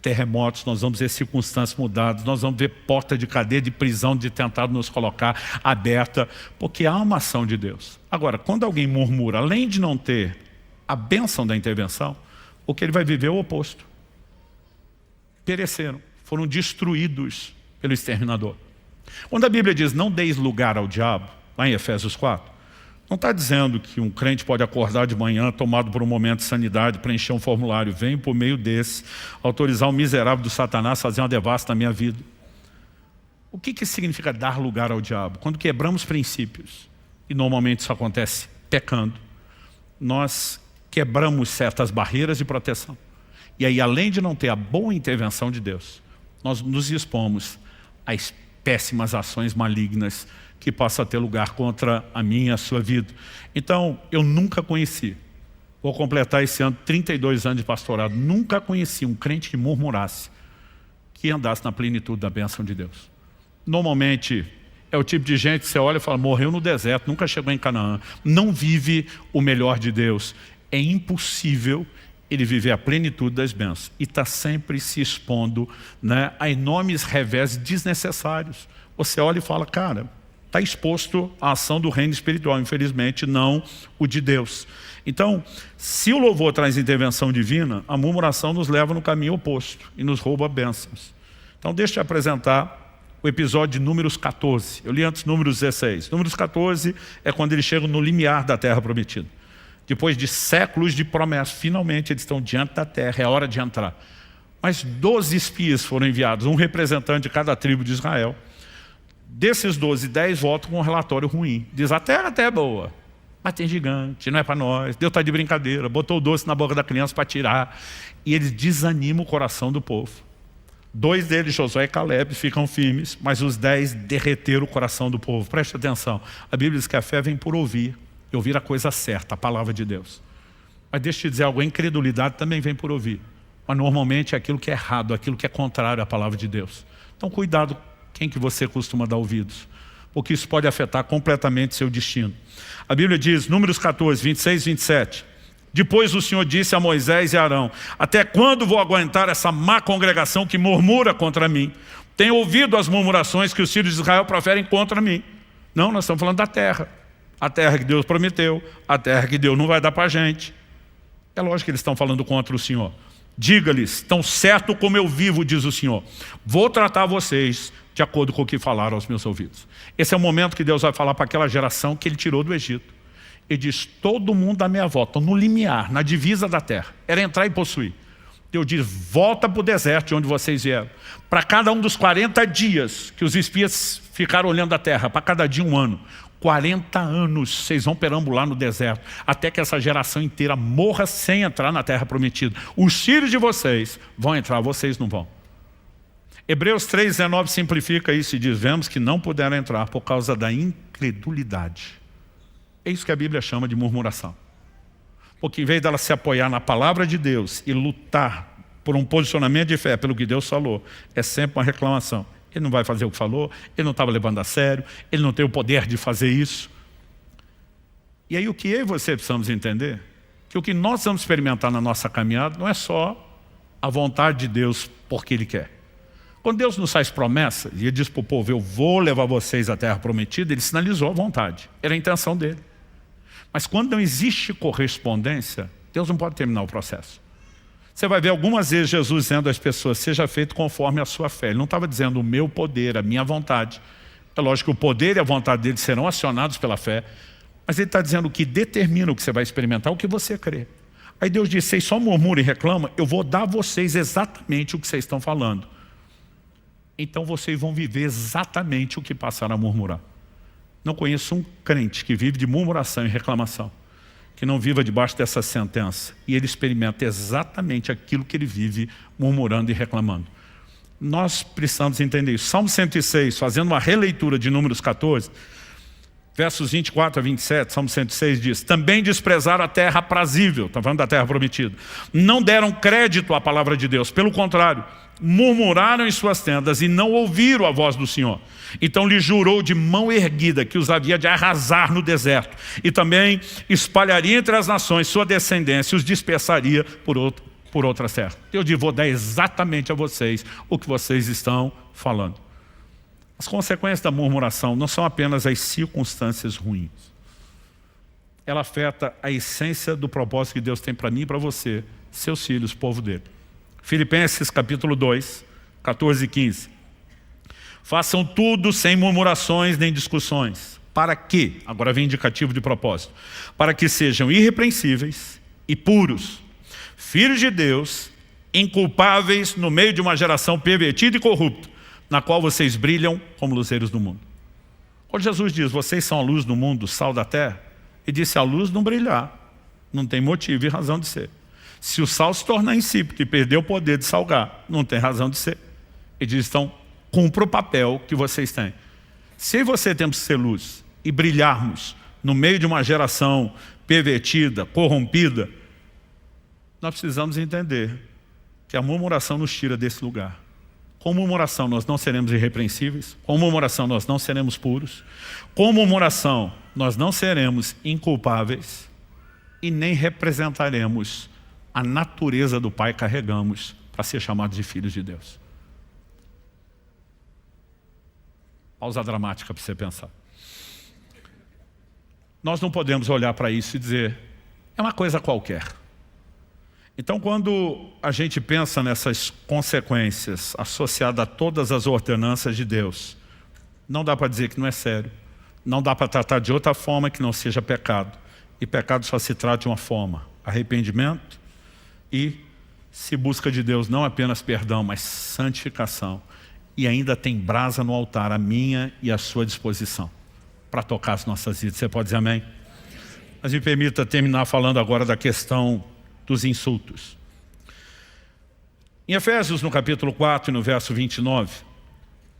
terremotos, nós vamos ver circunstâncias mudadas, nós vamos ver porta de cadeia, de prisão, de tentar nos colocar aberta, porque há uma ação de Deus. Agora, quando alguém murmura, além de não ter a bênção da intervenção, o que ele vai viver é o oposto. Pereceram, foram destruídos pelo exterminador. Quando a Bíblia diz, não deis lugar ao diabo, lá em Efésios 4, não está dizendo que um crente pode acordar de manhã, tomado por um momento de sanidade, preencher um formulário, venho por meio desse, autorizar o miserável do Satanás a fazer uma devassa na minha vida. O que significa dar lugar ao diabo? Quando quebramos princípios, e normalmente isso acontece pecando, nós quebramos certas barreiras de proteção. E aí, além de não ter a boa intervenção de Deus, nós nos expomos às péssimas ações malignas que possa ter lugar contra a minha e a sua vida. Então, eu nunca conheci, vou completar esse ano 32 anos de pastorado, nunca conheci um crente que murmurasse, que andasse na plenitude da bênção de Deus. Normalmente, é o tipo de gente que você olha e fala, morreu no deserto, nunca chegou em Canaã, não vive o melhor de Deus. É impossível ele viver a plenitude das bênçãos e está sempre se expondo, né, a enormes revés desnecessários. Você olha e fala, cara, está exposto à ação do reino espiritual, infelizmente não o de Deus. Então, se o louvor traz intervenção divina, a murmuração nos leva no caminho oposto e nos rouba bênçãos. Então, deixa eu te apresentar o episódio de Números 14. Eu li antes Números 16. Números 14 é quando eles chegam no limiar da terra prometida. Depois de séculos de promessa, finalmente eles estão diante da terra, é hora de entrar. Mas 12 espias foram enviados, um representante de cada tribo de Israel. Desses 12, 10 voltam com um relatório ruim. Diz, a terra até é boa, mas tem gigante, não é para nós. Deus está de brincadeira, botou o doce na boca da criança para tirar. E eles desanimam o coração do povo. 2 deles, Josué e Caleb, ficam firmes, mas os 10 derreteram o coração do povo. Preste atenção, a Bíblia diz que a fé vem por ouvir. E ouvir a coisa certa, a palavra de Deus. Mas deixa eu te dizer algo, a incredulidade também vem por ouvir. Mas normalmente é aquilo que é errado, aquilo que é contrário à palavra de Deus. Então cuidado quem que você costuma dar ouvidos, porque isso pode afetar completamente seu destino. A Bíblia diz, Números 14, 26 e 27, Depois o Senhor disse a Moisés e a Arão: até quando vou aguentar essa má congregação que murmura contra mim? Tenho ouvido as murmurações que os filhos de Israel proferem contra mim. Não, nós estamos falando da terra. A terra que Deus prometeu, a terra que Deus não vai dar para a gente. É lógico que eles estão falando contra o Senhor. Diga-lhes: tão certo como eu vivo, diz o Senhor, vou tratar vocês de acordo com o que falaram aos meus ouvidos. Esse é o momento que Deus vai falar para aquela geração que Ele tirou do Egito. Ele diz: todo mundo à minha volta, no limiar, na divisa da terra, era entrar e possuir. Deus diz: volta para o deserto de onde vocês vieram. Para cada um dos 40 dias que os espias ficaram olhando a terra, para cada dia 1 ano, 40 anos vocês vão perambular no deserto, até que essa geração inteira morra sem entrar na terra prometida. Os filhos de vocês vão entrar, vocês não vão. Hebreus 3,19 simplifica isso e diz: vemos que não puderam entrar por causa da incredulidade. É isso que a Bíblia chama de murmuração. Porque em vez dela se apoiar na palavra de Deus e lutar por um posicionamento de fé pelo que Deus falou, é sempre uma reclamação. Ele não vai fazer o que falou, ele não estava levando a sério, ele não tem o poder de fazer isso. E aí o que eu e você precisamos entender? Que o que nós vamos experimentar na nossa caminhada não é só a vontade de Deus porque Ele quer. Quando Deus nos faz promessas, e Ele diz para o povo: eu vou levar vocês à terra prometida, Ele sinalizou a vontade, era a intenção dele. Mas quando não existe correspondência, Deus não pode terminar o processo. Você vai ver algumas vezes Jesus dizendo às pessoas: seja feito conforme a sua fé. Ele não estava dizendo o meu poder, a minha vontade. É lógico que o poder e a vontade dele serão acionados pela fé, mas ele está dizendo o que determina o que você vai experimentar, o que você crê. Aí Deus diz: vocês só murmuram e reclamam, eu vou dar a vocês exatamente o que vocês estão falando. Então vocês vão viver exatamente o que passaram a murmurar. Não conheço um crente que vive de murmuração e reclamação, que não viva debaixo dessa sentença, e ele experimenta exatamente aquilo que ele vive murmurando e reclamando. Nós precisamos entender isso. Salmo 106, fazendo uma releitura de Números 14, versos 24 a 27, Salmo 106 diz: também desprezaram a terra aprazível, está falando da terra prometida, não deram crédito à palavra de Deus, pelo contrário, murmuraram em suas tendas e não ouviram a voz do Senhor. Então lhe jurou de mão erguida que os havia de arrasar no deserto, e também espalharia entre as nações sua descendência e os dispersaria por outras terras. Eu digo: vou dar exatamente a vocês o que vocês estão falando. As consequências da murmuração não são apenas as circunstâncias ruins. Ela afeta a essência do propósito que Deus tem para mim e para você, seus filhos, povo dele. Filipenses capítulo 2, 14 e 15. Façam tudo sem murmurações nem discussões. Para que? Agora vem indicativo de propósito. Para que sejam irrepreensíveis e puros, filhos de Deus, inculpáveis no meio de uma geração pervertida e corrupta, na qual vocês brilham como luzeiros do mundo. Quando Jesus diz: vocês são a luz do mundo, o sal da terra, ele disse: se a luz não brilhar, não tem motivo e razão de ser. Se o sal se tornar insípido e perder o poder de salgar, não tem razão de ser. Ele diz: então, cumpra o papel que vocês têm. Se você temos que ser luz e brilharmos no meio de uma geração pervertida, corrompida, nós precisamos entender que a murmuração nos tira desse lugar. Com murmuração nós não seremos irrepreensíveis, com murmuração nós não seremos puros, com murmuração nós não seremos inculpáveis e nem representaremos a natureza do Pai carregamos para ser chamados de filhos de Deus. Pausa dramática para você pensar. Nós não podemos olhar para isso e dizer: é uma coisa qualquer. Então, quando a gente pensa nessas consequências associadas a todas as ordenanças de Deus, não dá para dizer que não é sério. Não dá para tratar de outra forma que não seja pecado. E pecado só se trata de uma forma: arrependimento, e se busca de Deus não apenas perdão, mas santificação. E ainda tem brasa no altar, a minha e a sua disposição, para tocar as nossas vidas. Você pode dizer amém? Mas me permita terminar falando agora da questão dos insultos. Em Efésios, no capítulo 4, no verso 29,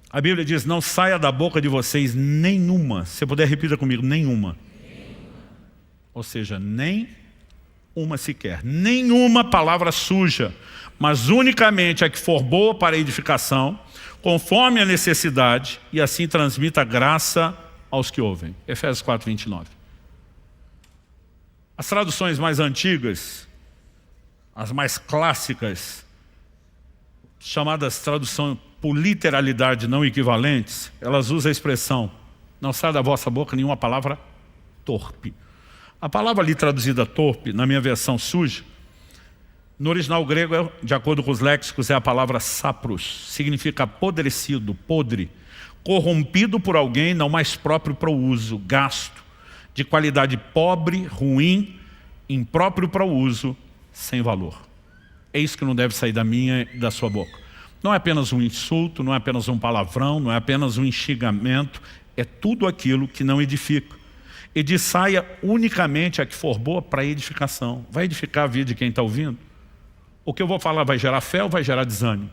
a Bíblia diz: não saia da boca de vocês nenhuma, se você puder repita comigo, nenhuma. Ou seja, nem uma sequer, nenhuma palavra suja, mas unicamente a que for boa para a edificação, conforme a necessidade, e assim transmita graça aos que ouvem. Efésios 4, 29. As traduções mais antigas, as mais clássicas, chamadas tradução por literalidade não equivalentes, elas usam a expressão: não sai da vossa boca nenhuma palavra torpe. A palavra ali traduzida torpe, na minha versão suja, no original grego, de acordo com os léxicos, é a palavra sapros. Significa apodrecido, podre, corrompido por alguém não mais próprio para o uso, gasto, de qualidade pobre, ruim, impróprio para o uso, sem valor. É isso que não deve sair da minha e da sua boca. Não é apenas um insulto, não é apenas um palavrão, não é apenas um instigamento, é tudo aquilo que não edifica. E diz: saia unicamente a que for boa para edificação. Vai edificar a vida de quem está ouvindo? O que eu vou falar vai gerar fé ou vai gerar desânimo?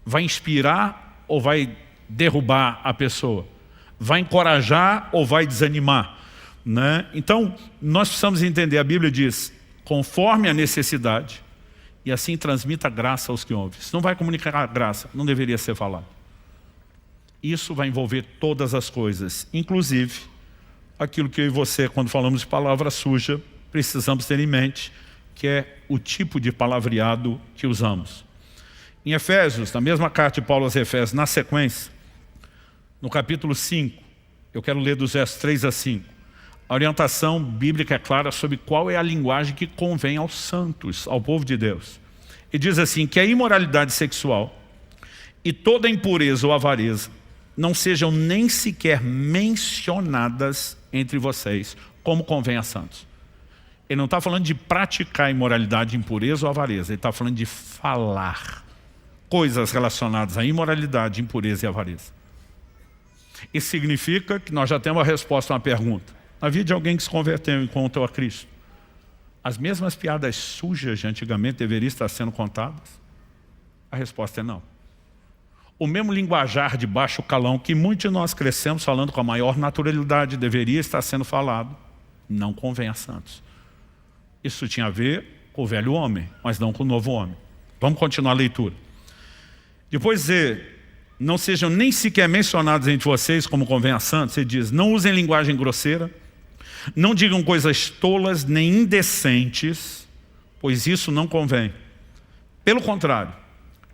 Vai inspirar ou vai derrubar a pessoa? Vai encorajar ou vai desanimar? Né? Então, nós precisamos entender, a Bíblia diz: conforme a necessidade, e assim transmita graça aos que ouvem. Se não vai comunicar a graça, não deveria ser falado. Isso vai envolver todas as coisas, inclusive aquilo que eu e você, quando falamos de palavra suja, precisamos ter em mente, que é o tipo de palavreado que usamos. Em Efésios, na mesma carta de Paulo aos Efésios, na sequência, no capítulo 5, eu quero ler dos versos 3 a 5. A orientação bíblica é clara sobre qual é a linguagem que convém aos santos, ao povo de Deus. E diz assim, que a imoralidade sexual e toda impureza ou avareza não sejam nem sequer mencionadas entre vocês, como convém a santos. Ele não está falando de praticar imoralidade, impureza ou avareza. Ele está falando de falar coisas relacionadas à imoralidade, impureza e avareza. Isso significa que nós já temos a resposta a uma pergunta. Na vida de alguém que se converteu e encontrou a Cristo, as mesmas piadas sujas de antigamente deveriam estar sendo contadas? A resposta é não. O mesmo linguajar de baixo calão que muitos de nós crescemos falando com a maior naturalidade deveria estar sendo falado? Não convém a santos. Isso tinha a ver com o velho homem, mas não com o novo homem. Vamos continuar a leitura. Depois de dizer, não sejam nem sequer mencionados entre vocês como convém a santos, ele diz, não usem linguagem grosseira, não digam coisas tolas nem indecentes, pois isso não convém. Pelo contrário,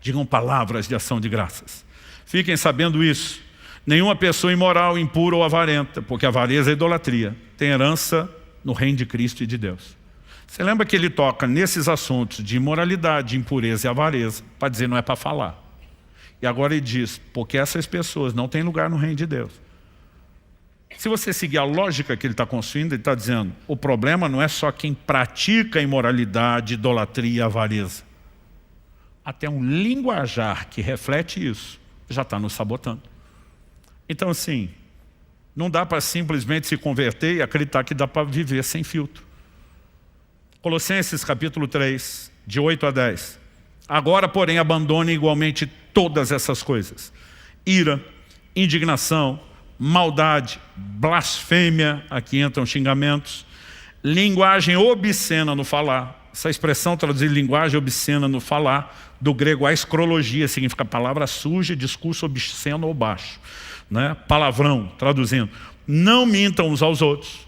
digam palavras de ação de graças. Fiquem sabendo isso. Nenhuma pessoa imoral, impura ou avarenta, porque avareza é idolatria, tem herança no reino de Cristo e de Deus. Você lembra que ele toca nesses assuntos de imoralidade, impureza e avareza, para dizer não é para falar. E agora ele diz, porque essas pessoas não têm lugar no reino de Deus. Se você seguir a lógica que ele está construindo, ele está dizendo, o problema não é só quem pratica a imoralidade, idolatria e avareza. Até um linguajar que reflete isso já está nos sabotando. Então assim, não dá para simplesmente se converter e acreditar que dá para viver sem filtro. Colossenses capítulo 3, de 8 a 10. Agora, porém, abandonem igualmente todas essas coisas. Ira, indignação, maldade, blasfêmia, aqui entram xingamentos, linguagem obscena no falar. Essa expressão traduzida linguagem obscena no falar, do grego aiskrologia, significa palavra suja, discurso obsceno ou baixo. Né? Palavrão, traduzindo. Não mintam uns aos outros.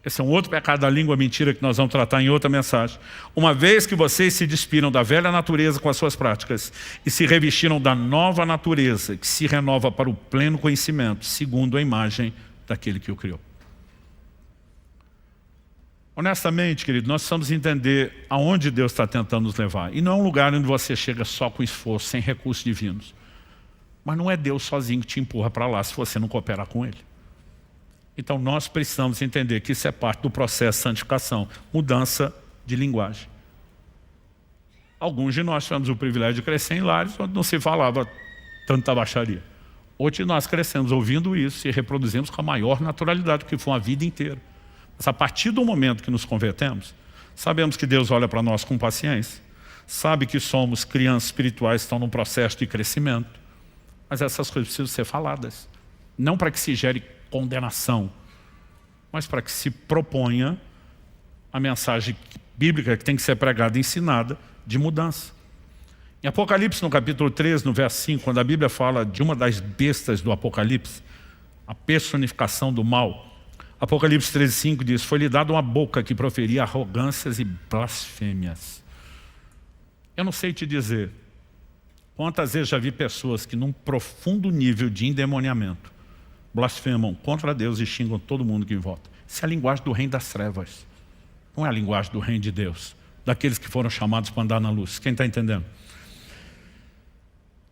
Esse é um outro pecado da língua mentira que nós vamos tratar em outra mensagem. Uma vez que vocês se despiram da velha natureza com as suas práticas e se revestiram da nova natureza, que se renova para o pleno conhecimento, segundo a imagem daquele que o criou. Honestamente, querido, nós precisamos entender aonde Deus está tentando nos levar. E não é um lugar onde você chega só com esforço, sem recursos divinos. Mas não é Deus sozinho que te empurra para lá se você não cooperar com Ele. Então nós precisamos entender que isso é parte do processo de santificação, mudança de linguagem. Alguns de nós tivemos o privilégio de crescer em lares onde não se falava tanta baixaria. Outros de nós crescemos ouvindo isso e reproduzimos com a maior naturalidade, porque foi uma vida inteira. Mas a partir do momento que nos convertemos, sabemos que Deus olha para nós com paciência, sabe que somos crianças espirituais que estão num processo de crescimento, mas essas coisas precisam ser faladas, não para que se gere condenação, mas para que se proponha a mensagem bíblica que tem que ser pregada e ensinada de mudança. Em Apocalipse, no capítulo 13, no verso 5, quando a Bíblia fala de uma das bestas do Apocalipse, a personificação do mal, Apocalipse 13:5 diz: foi-lhe dada uma boca que proferia arrogâncias e blasfêmias. Eu não sei te dizer quantas vezes já vi pessoas que num profundo nível de endemoniamento blasfemam contra Deus e xingam todo mundo que em volta. Isso é a linguagem do reino das trevas. Não é a linguagem do reino de Deus, daqueles que foram chamados para andar na luz. Quem está entendendo?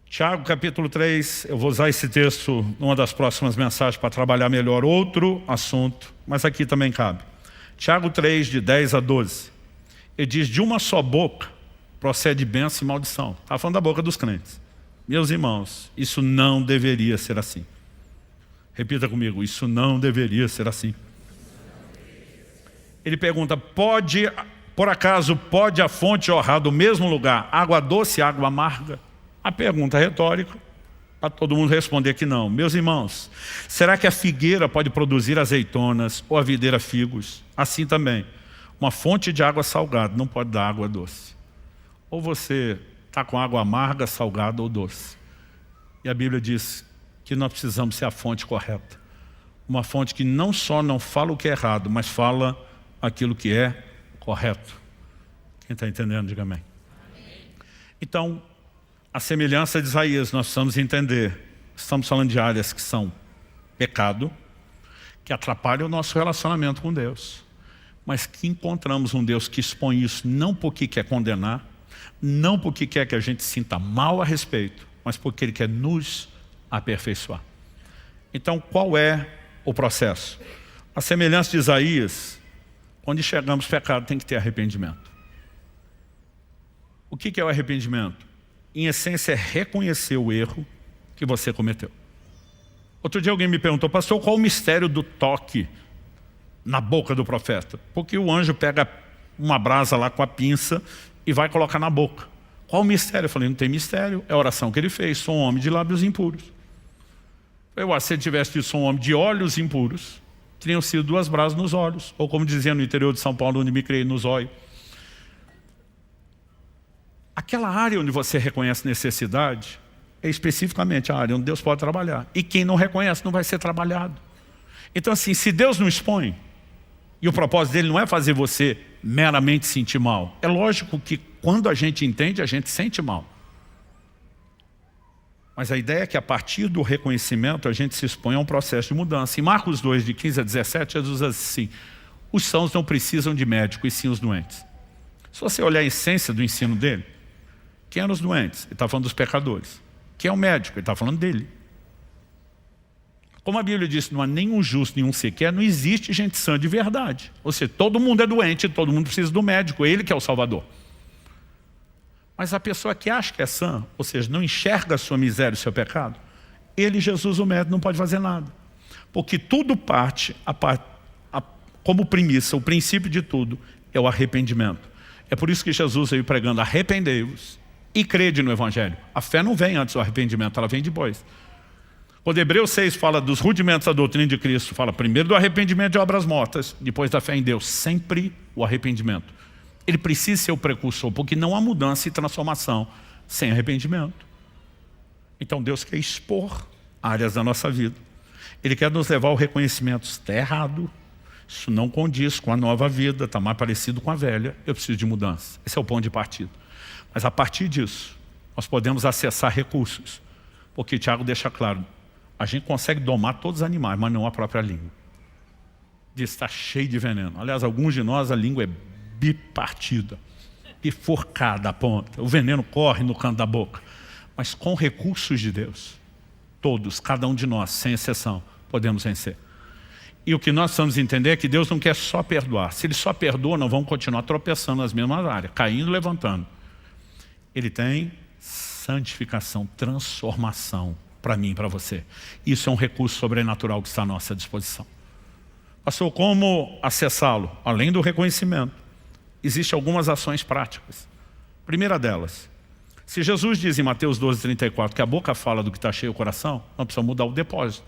Tiago capítulo 3, eu vou usar esse texto numa das próximas mensagens para trabalhar melhor outro assunto, mas aqui também cabe. Tiago 3, de 10 a 12. Ele diz: de uma só boca procede bênção e maldição. Está falando da boca dos crentes. Meus irmãos, isso não deveria ser assim. Repita comigo: isso não deveria ser assim. Ele pergunta: por acaso pode a fonte jorrar do mesmo lugar água doce e água amarga? A pergunta é retórica, para todo mundo responder que não. Meus irmãos, será que a figueira pode produzir azeitonas ou a videira figos? Assim também, uma fonte de água salgada não pode dar água doce. Ou você está com água amarga, salgada ou doce. E a Bíblia diz que nós precisamos ser a fonte correta. Uma fonte que não só não fala o que é errado, mas fala aquilo que é correto. Quem está entendendo, diga amém. Então, a semelhança de Isaías, nós precisamos entender. Estamos falando de áreas que são pecado, que atrapalham o nosso relacionamento com Deus. Mas que encontramos um Deus que expõe isso não porque quer condenar, não porque quer que a gente sinta mal a respeito, mas porque Ele quer nos aperfeiçoar. Então, qual é o processo? A semelhança de Isaías, quando enxergamos pecado, tem que ter arrependimento. O que é o arrependimento? Em essência, é reconhecer o erro que você cometeu. Outro dia alguém me perguntou: pastor, qual o mistério do toque na boca do profeta? Porque o anjo pega uma brasa lá com a pinça e vai colocar na boca. Qual o mistério? Eu falei: não tem mistério, é a oração que ele fez. Sou um homem de lábios impuros. Se ele tivesse dito: sou um homem de olhos impuros, teriam sido 2 brasas nos olhos. Ou como dizia no interior de São Paulo, onde me criei, nos olhos. Aquela área onde você reconhece necessidade é especificamente a área onde Deus pode trabalhar. E quem não reconhece não vai ser trabalhado. Então assim, se Deus não expõe, e o propósito dele não é fazer você meramente sentir mal. É lógico que quando a gente entende, a gente sente mal. Mas a ideia é que a partir do reconhecimento a gente se expõe a um processo de mudança. Em Marcos 2, de 15 a 17, Jesus diz assim: os sãos não precisam de médico, e sim os doentes. Se você olhar a essência do ensino dele, quem eram os doentes? Ele está falando dos pecadores. Quem é o médico? Ele está falando dele. Como a Bíblia diz, não há nenhum justo, nenhum sequer, não existe gente sã de verdade. Ou seja, todo mundo é doente, todo mundo precisa do médico, ele que é o Salvador. Mas a pessoa que acha que é sã, ou seja, não enxerga a sua miséria, o seu pecado, ele, Jesus, o médico, não pode fazer nada. Porque tudo parte, como premissa, o princípio de tudo é o arrependimento. É por isso que Jesus veio pregando: arrependei-vos e crede no Evangelho. A fé não vem antes do arrependimento, ela vem depois. Quando Hebreus 6 fala dos rudimentos da doutrina de Cristo, fala primeiro do arrependimento de obras mortas, depois da fé em Deus, sempre o arrependimento. Ele precisa ser o precursor, porque não há mudança e transformação sem arrependimento. Então Deus quer expor áreas da nossa vida. Ele quer nos levar ao reconhecimento: está errado, isso não condiz com a nova vida, está mais parecido com a velha, eu preciso de mudança. Esse é o ponto de partida. Mas a partir disso, nós podemos acessar recursos. Porque Tiago deixa claro: a gente consegue domar todos os animais, mas não a própria língua. Diz: está cheio de veneno. Aliás, alguns de nós a língua é bipartida, bifurcada a ponta. O veneno corre no canto da boca. Mas com recursos de Deus, todos, cada um de nós, sem exceção, podemos vencer. E o que nós precisamos entender é que Deus não quer só perdoar. Se Ele só perdoa, nós vamos continuar tropeçando nas mesmas áreas, caindo e levantando. Ele tem santificação, transformação para mim e para você. Isso é um recurso sobrenatural que está à nossa disposição. Pastor, como acessá-lo? Além do reconhecimento, existem algumas ações práticas. Primeira delas, se Jesus diz em Mateus 12:34 que a boca fala do que está cheio o coração, nós precisamos mudar o depósito.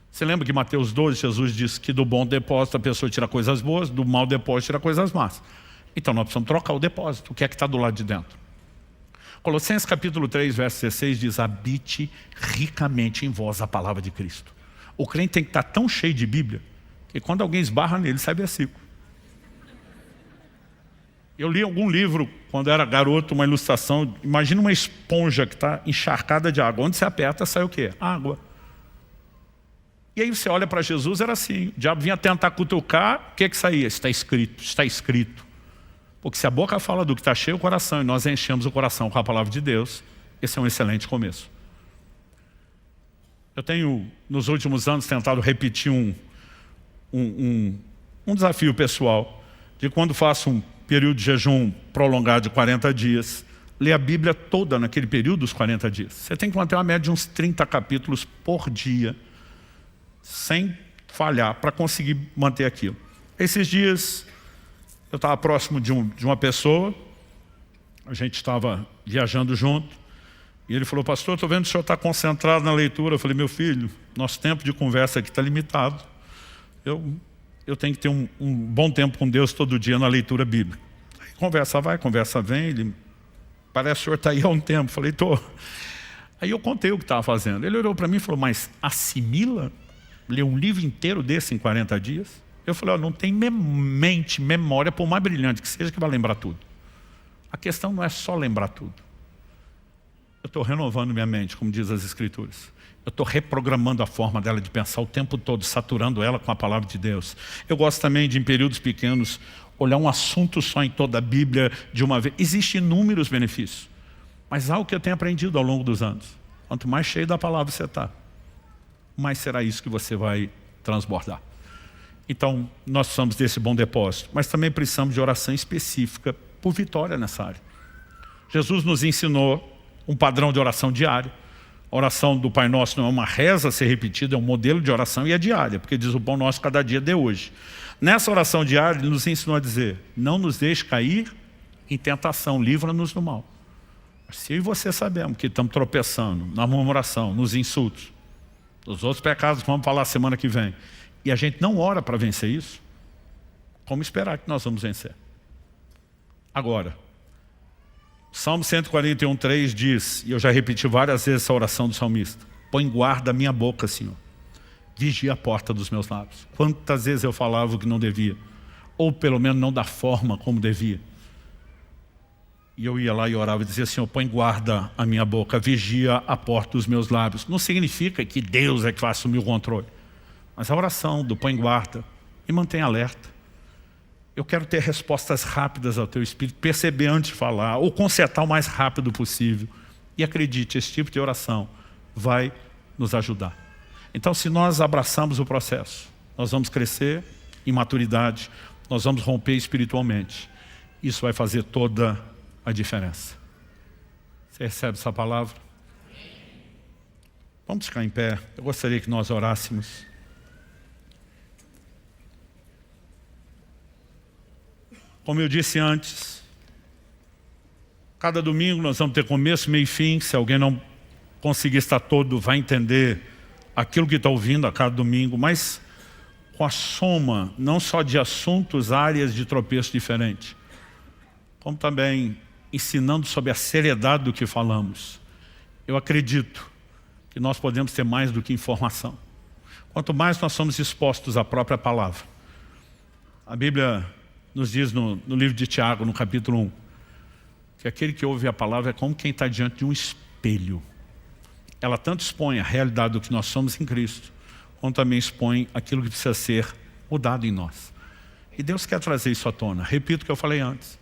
Você lembra que em Mateus 12, Jesus diz que do bom depósito a pessoa tira coisas boas, do mau depósito tira coisas más. Então nós precisamos trocar o depósito. O que é que está do lado de dentro? Colossenses capítulo 3, verso 16 diz: habite ricamente em vós a palavra de Cristo. O crente tem que estar tão cheio de Bíblia Porque quando alguém esbarra nele, sai versículo. Eu li algum livro, quando era garoto, uma ilustração. Imagina uma esponja que está encharcada de água. Onde você aperta, sai o quê? Água. E aí você olha para Jesus, era assim. O diabo vinha tentar cutucar, o que saía? Está escrito, está escrito. Porque se a boca fala do que está cheio o coração, e nós enchemos o coração com a palavra de Deus, esse é um excelente começo. Eu tenho, nos últimos anos, tentado repetir um desafio pessoal, de quando faço um período de jejum prolongado de 40 dias, ler a Bíblia toda naquele período dos 40 dias. Você tem que manter uma média de uns 30 capítulos por dia, sem falhar, para conseguir manter aquilo. Esses dias, eu estava próximo de uma pessoa, a gente estava viajando junto, e ele falou: pastor, estou vendo que o senhor está concentrado na leitura. Eu falei: meu filho, nosso tempo de conversa aqui está limitado. Eu tenho que ter um bom tempo com Deus todo dia na leitura bíblica. Aí, conversa vai, conversa vem. Ele: parece que o senhor está aí há um tempo. Eu falei: estou. Aí eu contei o que estava fazendo. Ele olhou para mim e falou: mas assimila ler um livro inteiro desse em 40 dias? Eu falei: não tem memória, por mais brilhante que seja, que vai lembrar tudo. A questão não é só lembrar tudo. Eu estou renovando minha mente, como diz as Escrituras. Eu estou reprogramando a forma dela de pensar o tempo todo, saturando ela com a palavra de Deus. Eu gosto também de, em períodos pequenos, olhar um assunto só em toda a Bíblia de uma vez. Existem inúmeros benefícios. Mas algo que eu tenho aprendido ao longo dos anos: quanto mais cheio da palavra você está, mais será isso que você vai transbordar. Então, nós precisamos desse bom depósito, mas também precisamos de oração específica por vitória nessa área. Jesus nos ensinou um padrão de oração diária. A oração do Pai Nosso não é uma reza a ser repetida, é um modelo de oração e é diária, porque diz: o pão nosso cada dia dê hoje. Nessa oração diária, Ele nos ensinou a dizer: não nos deixe cair em tentação, livra-nos do mal. Se eu e você sabemos que estamos tropeçando na murmuração, nos insultos, nos outros pecados que vamos falar semana que vem, e a gente não ora para vencer isso, como esperar que nós vamos vencer? Agora, Salmo 141:3 diz, e eu já repeti várias vezes essa oração do salmista: põe guarda a minha boca, Senhor, vigia a porta dos meus lábios. Quantas vezes eu falava o que não devia, ou pelo menos não da forma como devia, e eu ia lá e orava e dizia: Senhor, põe guarda a minha boca, vigia a porta dos meus lábios. Não significa que Deus é que vai assumir o controle, mas a oração do põe guarda me mantém alerta. Eu quero ter respostas rápidas ao teu Espírito, perceber antes de falar, ou consertar o mais rápido possível. E acredite, esse tipo de oração vai nos ajudar. Então, se nós abraçamos o processo, nós vamos crescer em maturidade, nós vamos romper espiritualmente. Isso vai fazer toda a diferença. Você recebe essa palavra? Vamos ficar em pé. Eu gostaria que nós orássemos. Como eu disse antes, cada domingo nós vamos ter começo, meio e fim. Se alguém não conseguir estar todo, vai entender aquilo que está ouvindo a cada domingo, mas com a soma, não só de assuntos, áreas de tropeço diferentes, como também ensinando sobre a seriedade do que falamos. Eu acredito que nós podemos ter mais do que informação. Quanto mais nós somos expostos à própria palavra. A Bíblia nos diz no livro de Tiago, no capítulo 1, que aquele que ouve a palavra é como quem está diante de um espelho. Ela tanto expõe a realidade do que nós somos em Cristo, como também expõe aquilo que precisa ser mudado em nós. E Deus quer trazer isso à tona. Repito o que eu falei antes.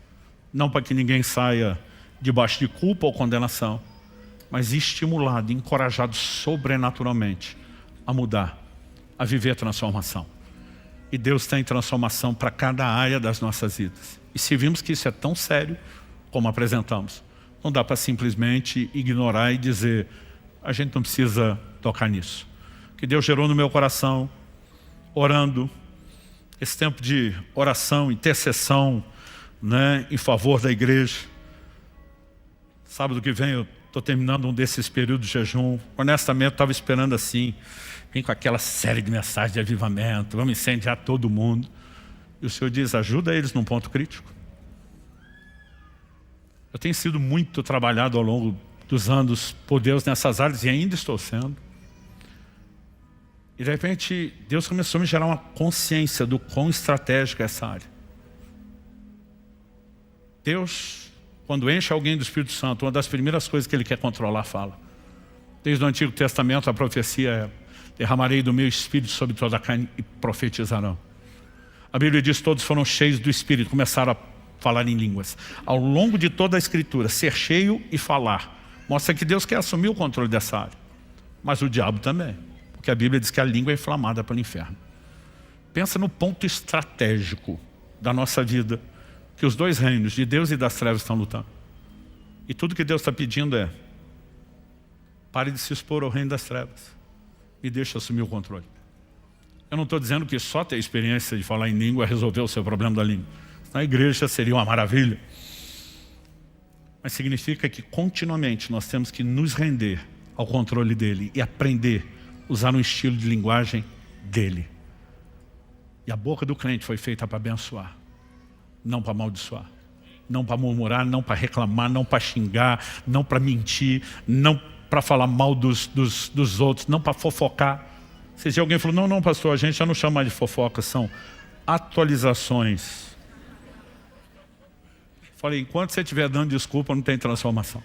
Não para que ninguém saia debaixo de culpa ou condenação, mas estimulado, encorajado sobrenaturalmente a mudar, a viver a transformação. E Deus tem transformação para cada área das nossas vidas. E se vimos que isso é tão sério como apresentamos, não dá para simplesmente ignorar e dizer: a gente não precisa tocar nisso. Que Deus gerou no meu coração, orando, esse tempo de oração, intercessão, né, em favor da igreja. Sábado que vem eu estou terminando um desses períodos de jejum. Honestamente, eu estava esperando assim, vem com aquela série de mensagens de avivamento, vamos incendiar todo mundo. E o Senhor diz: ajuda eles num ponto crítico. Eu tenho sido muito trabalhado ao longo dos anos por Deus nessas áreas e ainda estou sendo. E de repente, Deus começou a me gerar uma consciência do quão estratégica é essa área. Deus, quando enche alguém do Espírito Santo, uma das primeiras coisas que Ele quer controlar, fala. Desde o Antigo Testamento, a profecia é: derramarei do meu Espírito sobre toda a carne e profetizarão. A Bíblia diz que todos foram cheios do Espírito, começaram a falar em línguas. Ao longo de toda a Escritura, ser cheio e falar mostra que Deus quer assumir o controle dessa área. Mas o diabo também, porque a Bíblia diz que a língua é inflamada pelo inferno. Pensa no ponto estratégico da nossa vida, que os dois reinos, de Deus e das trevas, estão lutando. E tudo que Deus está pedindo é: pare de se expor ao reino das trevas e deixe assumir o controle. Eu não estou dizendo que só ter a experiência de falar em língua resolveu o seu problema da língua. Na igreja seria uma maravilha. Mas significa que continuamente nós temos que nos render ao controle dele e aprender a usar um estilo de linguagem dele. E a boca do crente foi feita para abençoar, não para amaldiçoar, não para murmurar, não para reclamar, não para xingar, não para mentir, não para falar mal dos outros, não para fofocar. Se alguém falou: não pastor, a gente já não chama mais de fofoca, são atualizações. Falei: enquanto você estiver dando desculpa, não tem transformação.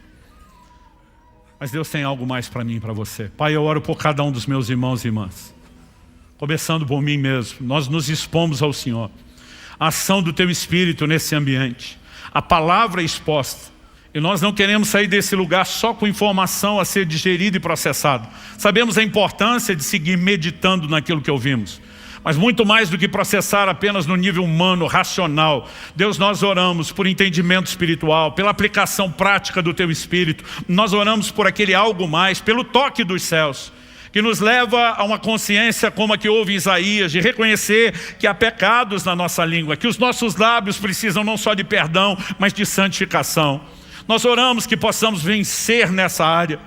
Mas Deus tem algo mais para mim e para você. Pai, eu oro por cada um dos meus irmãos e irmãs, começando por mim mesmo. Nós nos expomos ao Senhor. A ação do Teu Espírito nesse ambiente, a palavra exposta. E nós não queremos sair desse lugar só com informação a ser digerida e processada. Sabemos a importância de seguir meditando naquilo que ouvimos. Mas muito mais do que processar apenas no nível humano, racional. Deus, nós oramos por entendimento espiritual, pela aplicação prática do Teu Espírito. Nós oramos por aquele algo mais, pelo toque dos céus, que nos leva a uma consciência como a que houve em Isaías, de reconhecer que há pecados na nossa língua, que os nossos lábios precisam não só de perdão, mas de santificação. Nós oramos que possamos vencer nessa área.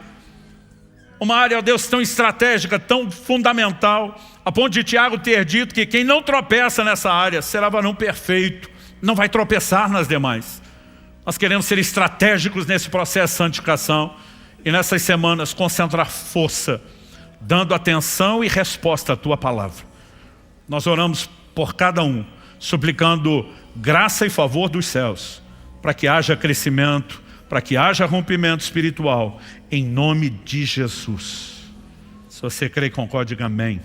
Uma área, ó Deus, tão estratégica, tão fundamental, a ponto de Tiago ter dito que quem não tropeça nessa área será varão perfeito, não vai tropeçar nas demais. Nós queremos ser estratégicos nesse processo de santificação e nessas semanas concentrar força, dando atenção e resposta à Tua palavra. Nós oramos por cada um, suplicando graça e favor dos céus, para que haja crescimento, para que haja rompimento espiritual, em nome de Jesus. Se você crê, concorde, diga amém.